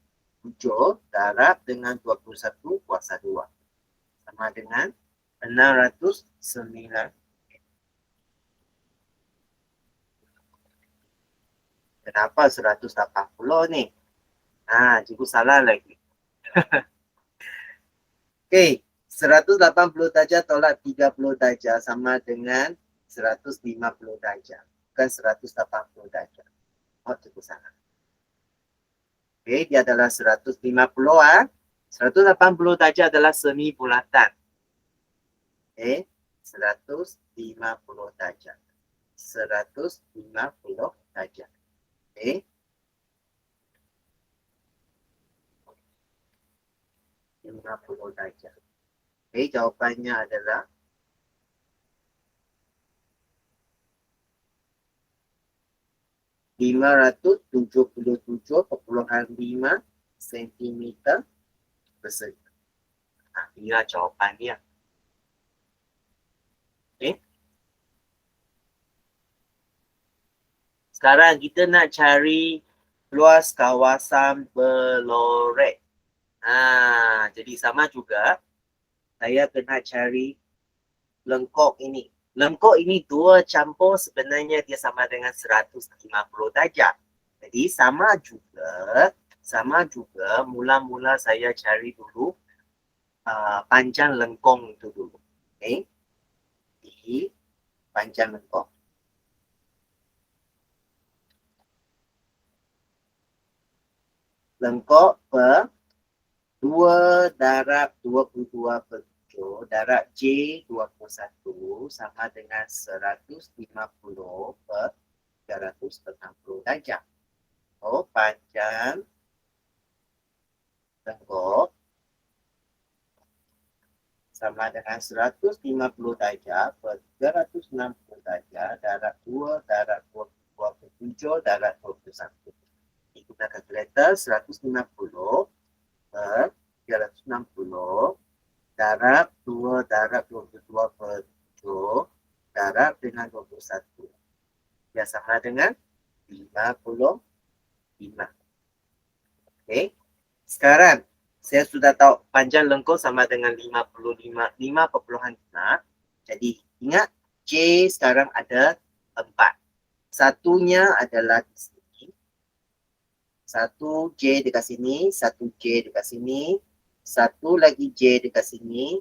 7 darab dengan 21 kuasa 2 sama dengan 609. Kenapa 180 ni? Cikgu salah lagi. Okey, 180 darjah tolak 30 darjah sama dengan 150 darjah. Bukan 180 darjah. Cikgu salah. Okey, dia adalah 150 180 darjah adalah semi bulatan. Okey, 150 darjah. 150 darjah. Okey. Darjah. Okey, jawapannya adalah (577.5 sentimeter persegi). Inilah jawapannya. Okey. Sekarang kita nak cari luas kawasan berlorek. Jadi sama juga saya kena cari lengkok ini. Lengkok ini 2 campur sebenarnya dia sama dengan 150 darjah. Jadi sama juga mula-mula saya cari dulu panjang lengkong itu dulu. Okey. Di panjang lengkong. Lengkok per 2 darab 22 per 7 darab J 21 sama dengan 150 per 360 darjah. Panjang lengkok sama dengan 150 darjah per 360 darjah darab 2 darab 22 per 7 darab 21. Itu guna kalkulator 150 per 360 darab 2 darab 22 per 7 darab dengan 21. Dia sama dengan 55. Okey. Sekarang saya sudah tahu panjang lengkung sama dengan 5,5. Jadi ingat J sekarang ada 4. Satunya adalah di sini. 1J dekat sini, 1J dekat sini, satu lagi J dekat sini,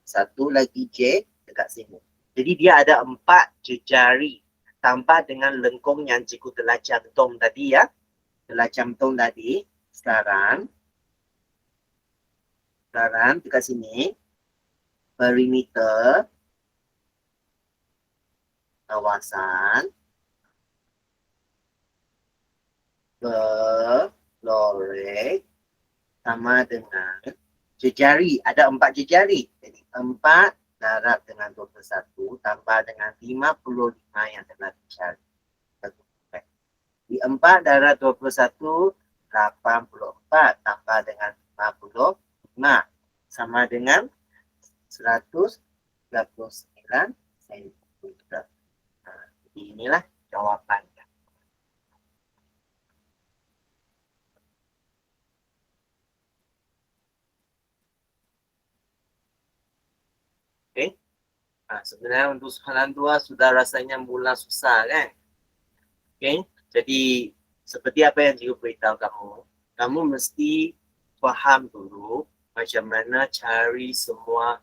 satu lagi J dekat sini. Jadi dia ada 4 jejari tambah dengan lengkung yang cikgu telah cantum tadi ya. Telah cantum tadi. Sekarang dekat sini perimeter kawasan Lorek sama dengan jejari. Ada 4 jejari. Jadi 4 darab dengan 21 tambah dengan 55 yang telah dicari. Di 4 darab 21, 84 tambah dengan 55 sama dengan 139 cm. Nah, inilah jawapannya. Okay. Sebenarnya untuk soalan 2 sudah rasanya mula susah kan? Okay. Jadi seperti apa yang cikgu beritahu kamu mesti faham dulu macam mana cari semua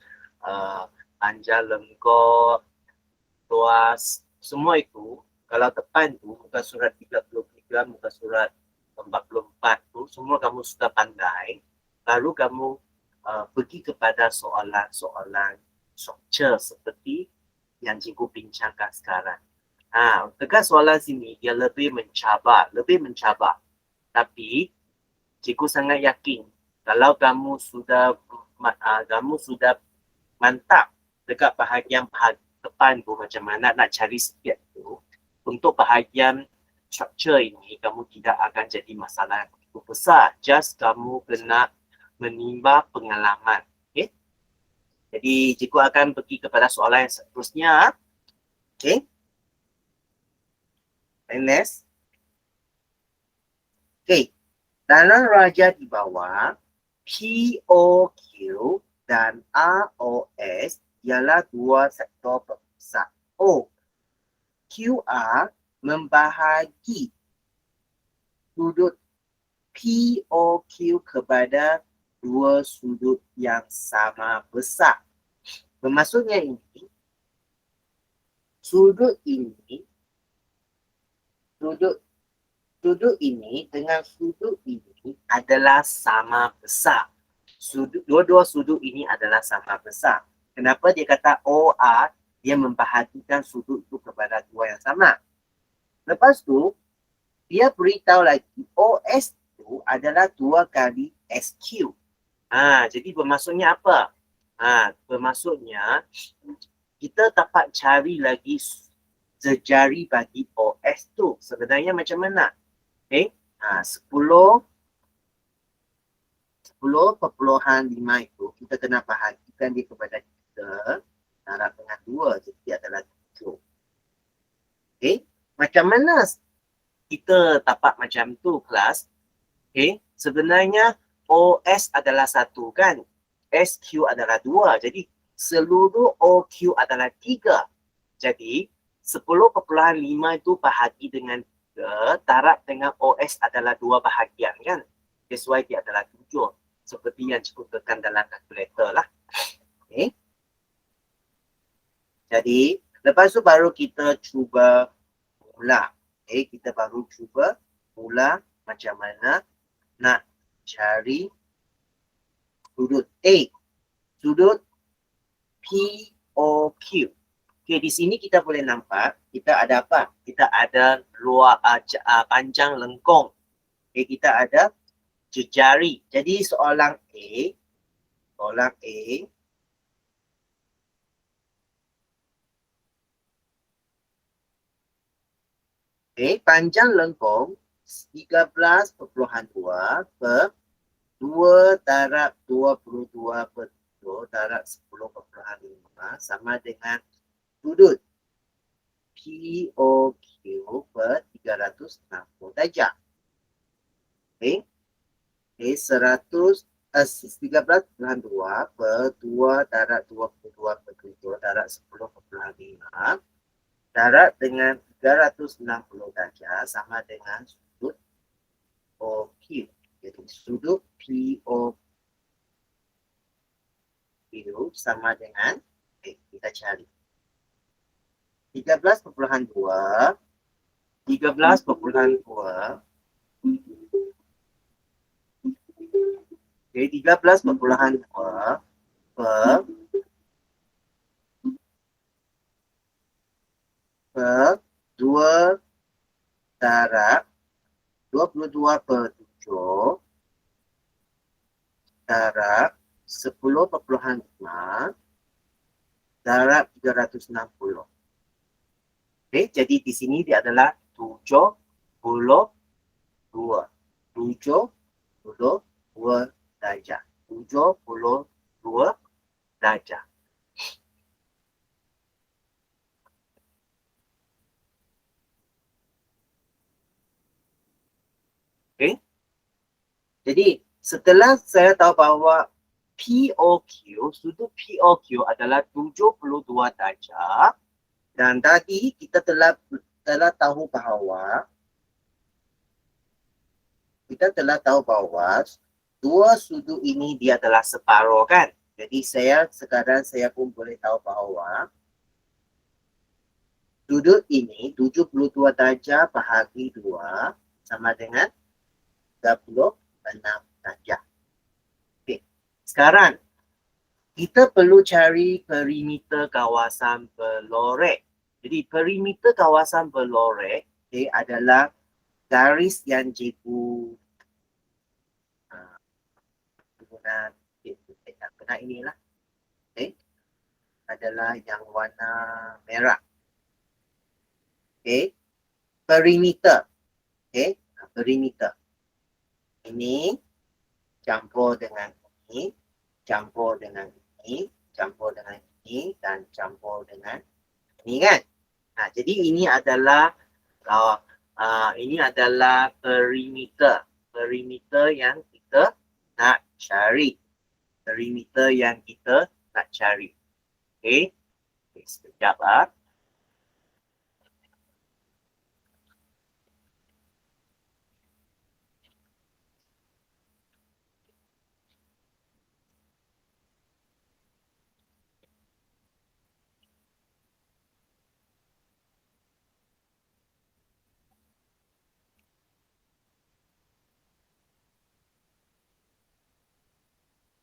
panjang lengkung, luas, semua itu. Kalau depan tu muka surat 33, muka surat 44 tu semua kamu sudah pandai. Baru kamu pergi kepada soalan-soalan structure seperti yang cikgu bincangkan sekarang. Dekat soalan sini dia lebih mencabar. Tapi cikgu sangat yakin kalau kamu sudah mantap dekat bahagian depan tu macam mana nak cari speed tu, untuk bahagian structure ini kamu tidak akan jadi masalah yang begitu besar. Just kamu kena menimba pengalaman. Okay? Jadi cikgu akan pergi kepada soalan yang seterusnya. Okay? Next. Okay. Dalam raja di bawah, POQ dan ROS ialah dua sektor berpusat. QR membahagi sudut POQ kepada dua sudut yang sama besar. Bermaksudnya ini, sudut ini dengan sudut ini adalah sama besar. Dua-dua sudut ini adalah sama besar. Kenapa dia kata OR? Dia membahagikan sudut itu kepada dua yang sama. Lepas tu, dia beritahu lagi OS itu adalah 2 kali SQ. Jadi bermaksudnya apa? Bermaksudnya kita dapat cari lagi jejari bagi OS tu. Sebenarnya macam mana? Okay. 10,5 itu kita kena bahagikan dia kepada 3 darab dengan 2, jadi adalah 7. Okay. Macam mana kita dapat macam tu kelas? Okay. Sebenarnya OS adalah 1 kan? SQ adalah 2. Jadi seluruh OQ adalah 3. Jadi 10,5 itu bahagi dengan 3, darab dengan OS adalah 2 bahagian kan? That's why dia adalah 7. Seperti yang cikgu tekan dalam kalkulator lah. Okay. Jadi, lepas tu baru kita cuba mula. Okay, kita baru cuba mula macam mana nak cari sudut A. Sudut POQ. Okay, di sini kita boleh nampak kita ada apa? Kita ada panjang lengkung. Okay, kita ada jejari. Jadi soalan A. Okay, panjang lengkung 13.2 per 2 darab 22 per 7 darab 10.5 sama dengan sudut POQ per 360 darjah. Okey. Okey, 13.2 per 2 darab 22 per 7 darab 10.5 darab dengan 360 darjah sama dengan sudut OQ. Jadi sudut POQ sama dengan, kita cari 13.2 Jadi 13.2 per 2 darab 22 per 7 darab 10.5 darab 360. Okey, jadi di sini dia adalah 72 darjah. 72 darjah. Okey. Jadi setelah saya tahu bahawa POQ, sudut POQ adalah 72 darjah dan tadi kita telah tahu bahawa dua sudut ini dia adalah separuh kan. Jadi sekarang saya pun boleh tahu bahawa sudut ini 72 darjah bahagi 2 sama dengan 36 darjah. Okey. Sekarang kita perlu cari perimeter kawasan pelorek. Jadi perimeter kawasan pelorek adalah garis yang cikgu guna inilah. Adalah yang warna merah. Perimeter. Perimeter. Ini campur dengan ini, campur dengan ini, campur dengan ini dan campur dengan ini kan. Jadi ini adalah perimeter. Perimeter yang kita nak cari. Perimeter yang kita nak cari. Okey. Sekejap lah.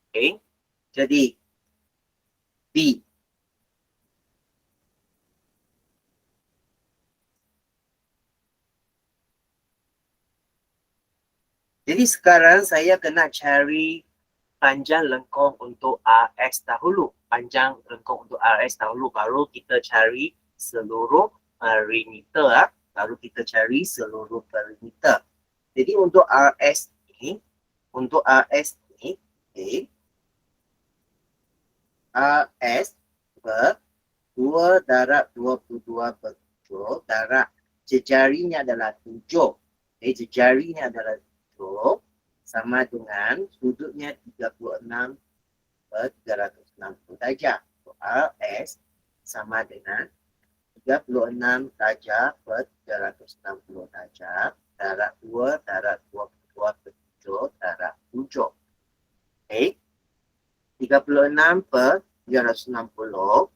Okey. Jadi B. Jadi sekarang saya kena cari panjang lengkung untuk RS dahulu. Panjang lengkung untuk RS dahulu baru kita cari seluruh perimeter. Baru kita cari seluruh perimeter. Jadi untuk RS ini, RS per 2 darab 22 per 7 darab jejarinya adalah 7. Jejarinya adalah 7 sama dengan sudutnya 36 per 360 darjah. So, RS sama dengan 36 darjah per 360 darjah darab 2 darab 22 per 7 darab 7. 36 per 360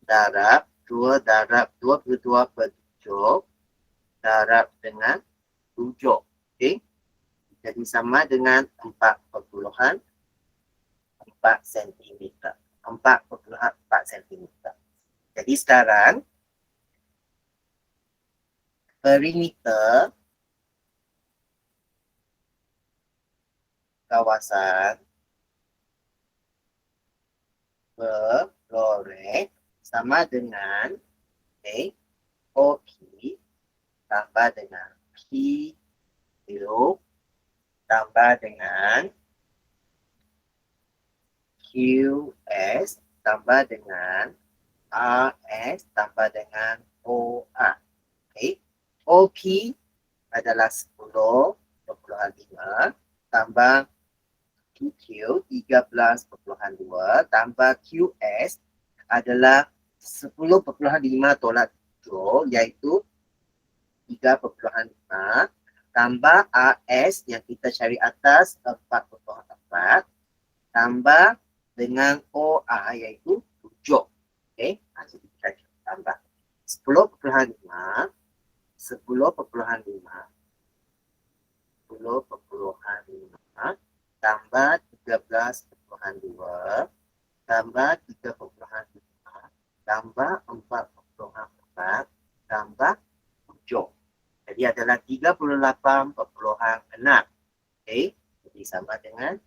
darab 2 darab 22 per 7 darab dengan 7. Jadi sama dengan 4.4 cm. 4.4 cm. Jadi sekarang perimeter kawasan pelorek sama dengan OQ tambah dengan POQ. Q tambah dengan QS tambah dengan RS tambah dengan OR. Okay. OP adalah 10.5 tambah QQ 13.2 tambah QS adalah 10.5 tolak 7 iaitu 3.5 tambah RS yang kita cari atas 4.4 tambah dengan OR iaitu 7. Okey, jadi kita tambah 10.5 tambah 13.2 tambah 3.5 tambah 4.4 tambah 7. Jadi adalah 38.6. Okey, jadi sama dengan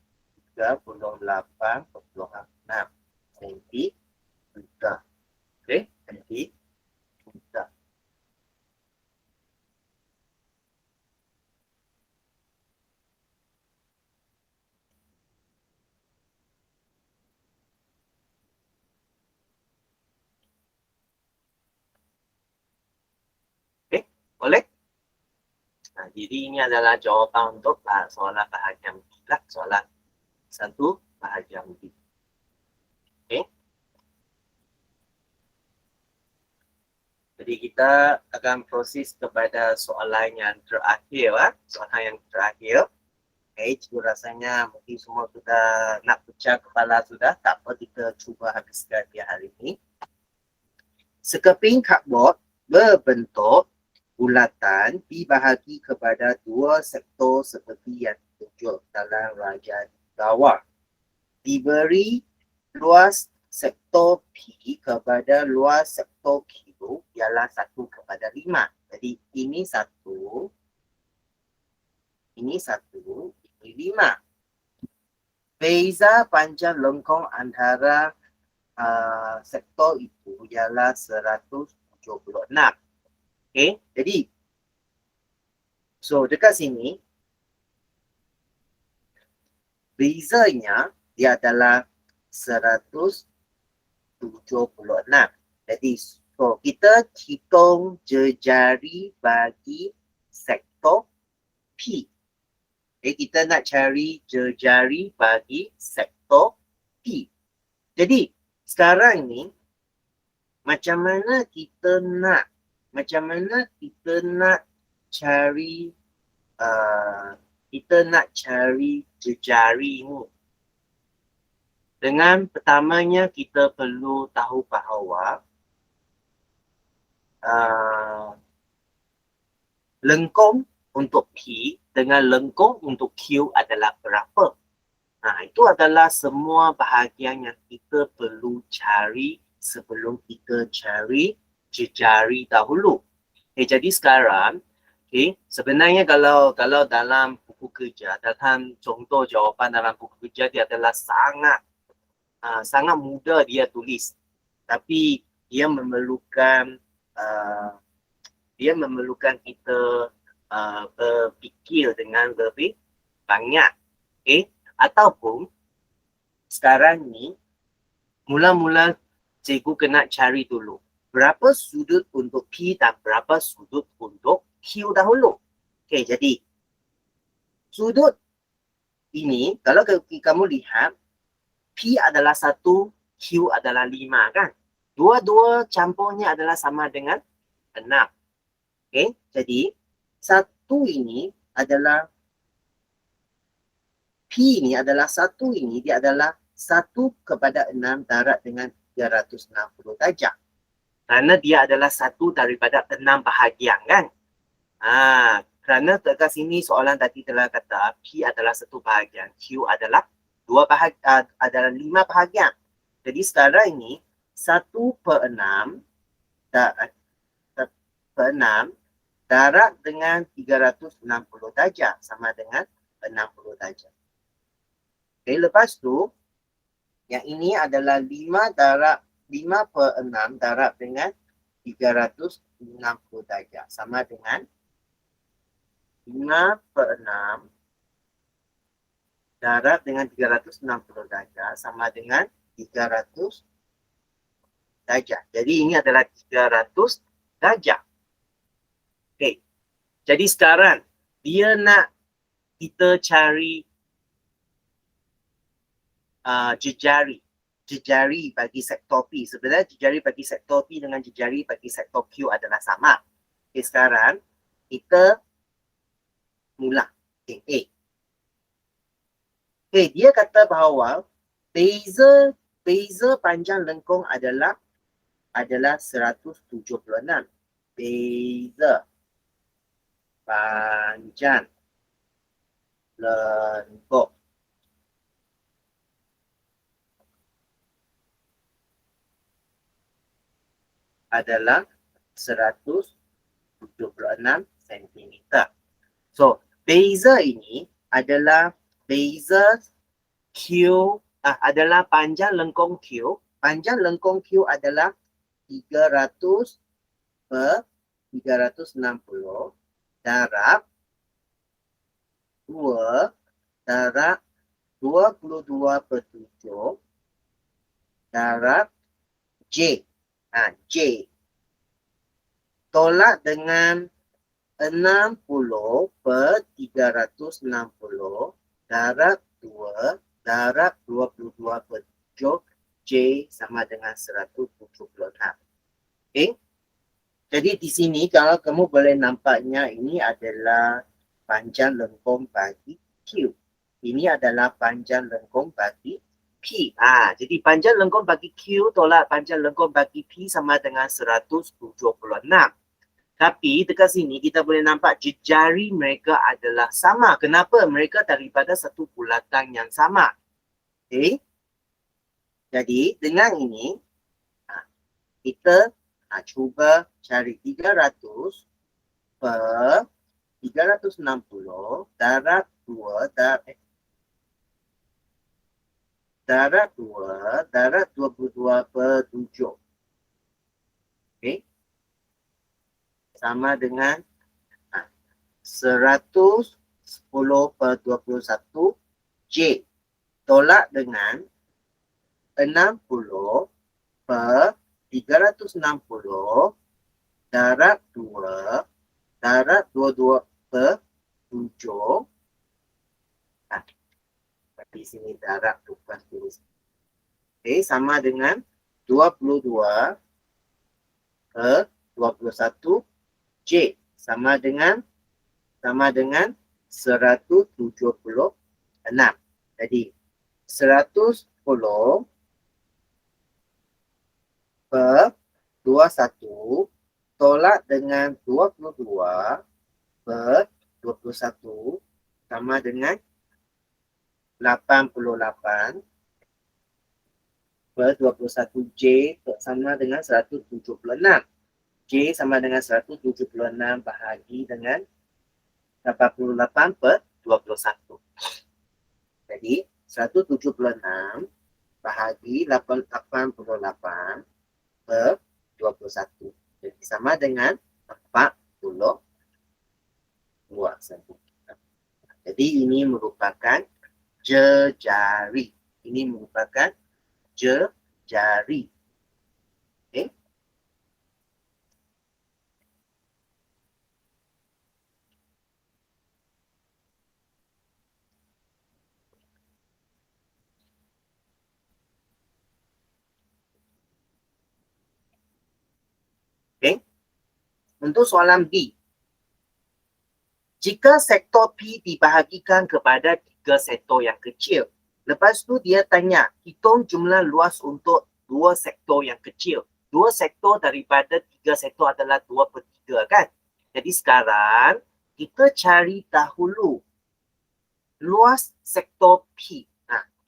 38.6 sentimeter. Okey, sentimeter. Okey, boleh? Nah, jadi ini adalah jawapan untuk soalan bahagian B lah, soalan 1 bahagian B. Okey. Jadi kita akan proses kepada soalan yang terakhir. Soalan yang terakhir. Okay, cikgu rasanya mungkin semua sudah nak pecah kepala sudah. Tak apa, kita cuba habiskan dia hari ini. Sekeping cardboard berbentuk bulatan dibahagi kepada dua sektor seperti yang ditunjuk dalam rajah bawah. Diberi luas sektor P kepada luas sektor Q ialah 1/5. Jadi ini 1, ini 5. Beza panjang lengkung antara sektor itu ialah 176. Okey, jadi so dekat sini bezanya dia adalah 176. Jadi so kita hitung jejari bagi sektor P. Okay, kita nak cari jejari bagi sektor P. Jadi sekarang ni macam mana kita nak cari jejari ni. Dengan pertamanya kita perlu tahu bahawa lengkung untuk P dengan lengkung untuk Q adalah berapa. Nah, itu adalah semua bahagian yang kita perlu cari sebelum kita cari jejari dahulu. Okay, jadi sekarang, okay, sebenarnya kalau dalam buku kerja, dalam contoh jawapan dalam buku kerja dia adalah sangat mudah dia tulis. Tapi dia memerlukan kita berfikir dengan lebih banyak. Okay? Ataupun sekarang ni mula-mula cikgu kena cari dulu berapa sudut untuk P dan berapa sudut untuk Q dahulu. Okay, jadi sudut ini kalau kamu lihat P adalah 1, Q adalah 5 kan. Dua-dua campurnya adalah sama dengan 6. Okay, jadi 1 ini adalah P ini adalah 1 ini dia adalah 1/6 darat dengan 360 darjah. Kerana dia adalah 1 daripada 6 bahagian kan. Kerana dekat sini soalan tadi telah kata P adalah 1 bahagian, Q adalah 5 bahagian. Jadi sekarang ini 1/6 darat dengan 360 darjah sama dengan 60 darjah. Okay, lepas tu yang ini adalah 5/6 darat dengan 360 darjah sama dengan 5/6 darab dengan 360 darjah sama dengan 300 darjah. Jadi ini adalah 300 darjah. Okey. Jadi sekarang dia nak kita cari jejari bagi sektor P. Sebenarnya jejari bagi sektor P dengan jejari bagi sektor Q adalah sama. Okey, sekarang kita mula. Okey, A. Okey, dia kata bahawa beza panjang lengkung adalah 176. Beza panjang lengkung adalah 176 cm. So, beza ini adalah beza Q, adalah panjang lengkung Q. Panjang lengkung Q adalah 300 per 360 darab 2 darab 22 per 7 darab J. J. Tolak dengan 60 per 360 darab 2 darab 22 per 7 J sama dengan 176. Okay. Jadi di sini kalau kamu boleh nampaknya ini adalah panjang lengkung bagi Q. Ini adalah panjang lengkung bagi P. Jadi panjang lengkung bagi Q tolak panjang lengkung bagi P sama dengan 176. Tapi dekat sini kita boleh nampak jejari mereka adalah sama. Kenapa? Mereka daripada satu bulatan yang sama. Okay. Jadi dengan ini kita cuba cari 300 per 360 darab 2 darab 2 darab 22 per 7. Okay. Sama dengan 110 per 21 J. Tolak dengan 60 per 360 darab 2 darab 22 per 7. Di sini darab bukan tulis. Okay, sama dengan 22 per 21 J sama dengan 176. Jadi 110 per 21 tolak dengan 22 per 21 sama dengan 88 per 21 J sama dengan 176. J sama dengan 176 bahagi dengan 88 per 21. Jadi 176 bahagi 88 per 21. Jadi sama dengan 42 cm. Jadi ini merupakan jejari. Ini merupakan jejari. Okay. Okay. Untuk soalan B. Jika sektor P dibahagikan kepada 3 sektor yang kecil, lepas tu dia tanya, hitung jumlah luas untuk 2 sektor yang kecil. 2 sektor daripada 3 sektor adalah 2/3 kan? Jadi sekarang kita cari dahulu luas sektor P.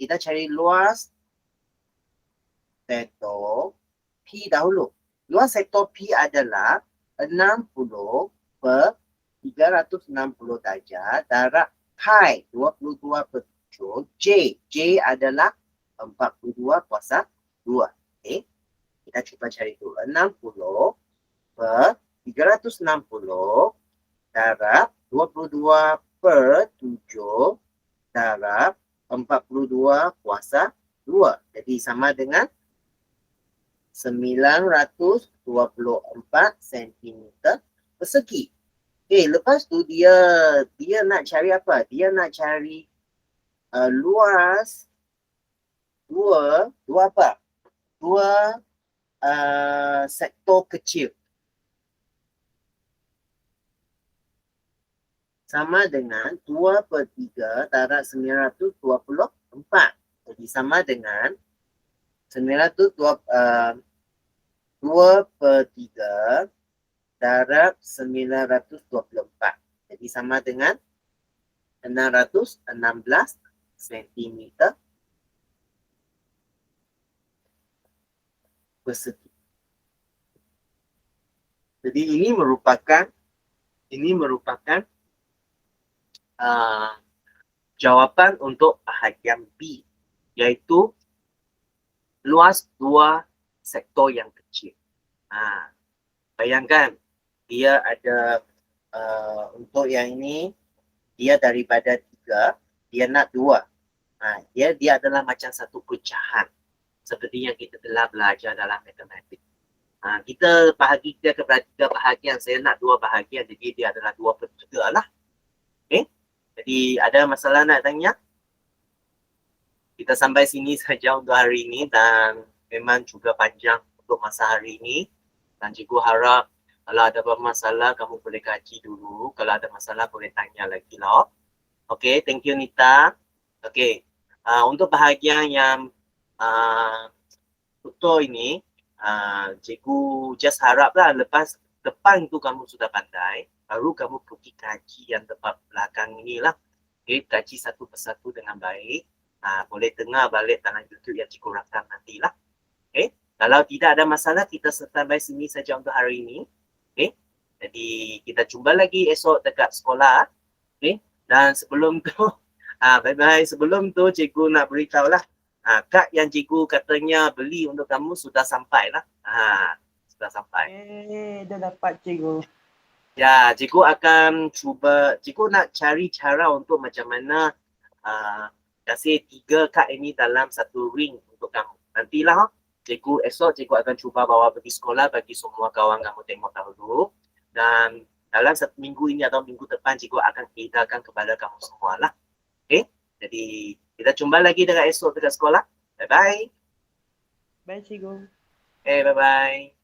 Kita cari luas sektor P dahulu. Luas sektor P adalah 60 per 360 darjah darab pi 22 per 7 J. J adalah 42 kuasa 2. Okay. Kita cuba cari dulu. 60 per 360 darab 22/7 darab 42 kuasa 2. Jadi sama dengan 924 cm persegi. Okay, lepas tu dia nak cari apa? Dia nak cari luas dua apa? Dua sektor kecil. Sama dengan 2/3 darab 924. Jadi sama dengan 2/3 darab 924. Jadi sama dengan 616 cm persegi. Jadi ini merupakan jawapan untuk bahagian B, iaitu luas dua sektor yang kecil. Bayangkan dia ada untuk yang ini dia daripada 3, dia nak 2. Dia adalah macam satu pecahan seperti yang kita telah belajar dalam matematik. Kita bahagi dia kepada 3 bahagian. Saya nak 2 bahagian, jadi dia adalah 2/3 lah. Okay? Jadi ada masalah nak tanya? Kita sampai sini saja untuk hari ini dan memang juga panjang untuk masa hari ini. Dan cikgu harap kalau ada masalah kamu boleh kaji dulu. Kalau ada masalah boleh tanya lagi lah. Okay, thank you Nita. Okay, untuk bahagian yang tutor ini, cikgu just haraplah depan tu kamu sudah pandai, baru kamu pergi kaji yang tempat belakang inilah. Okay, kaji satu persatu dengan baik. Boleh dengar balik dalam YouTube yang cikgu rakam nantilah. Okay, kalau tidak ada masalah, kita sampai sini saja untuk hari ini. Okay, jadi kita jumpa lagi esok dekat sekolah. Okay, dan sebelum tu, bye-bye. Sebelum tu cikgu nak beritahu lah, kad yang cikgu katanya beli untuk kamu sudah sampai lah. Sudah sampai. Dah dapat cikgu. Ya, cikgu akan cuba, cikgu nak cari cara untuk macam mana kasih 3 kad ini dalam satu ring untuk kamu. Nantilah cikgu esok cikgu akan cuba bawa pergi sekolah bagi semua kawan kamu tengok dahulu. Dan dalam 1 minggu ini atau minggu depan cikgu akan edarkan kepada kamu semua lah. Okay? Jadi kita jumpa lagi dengan esok dekat sekolah. Bye-bye. Bye cikgu. Okay, bye-bye.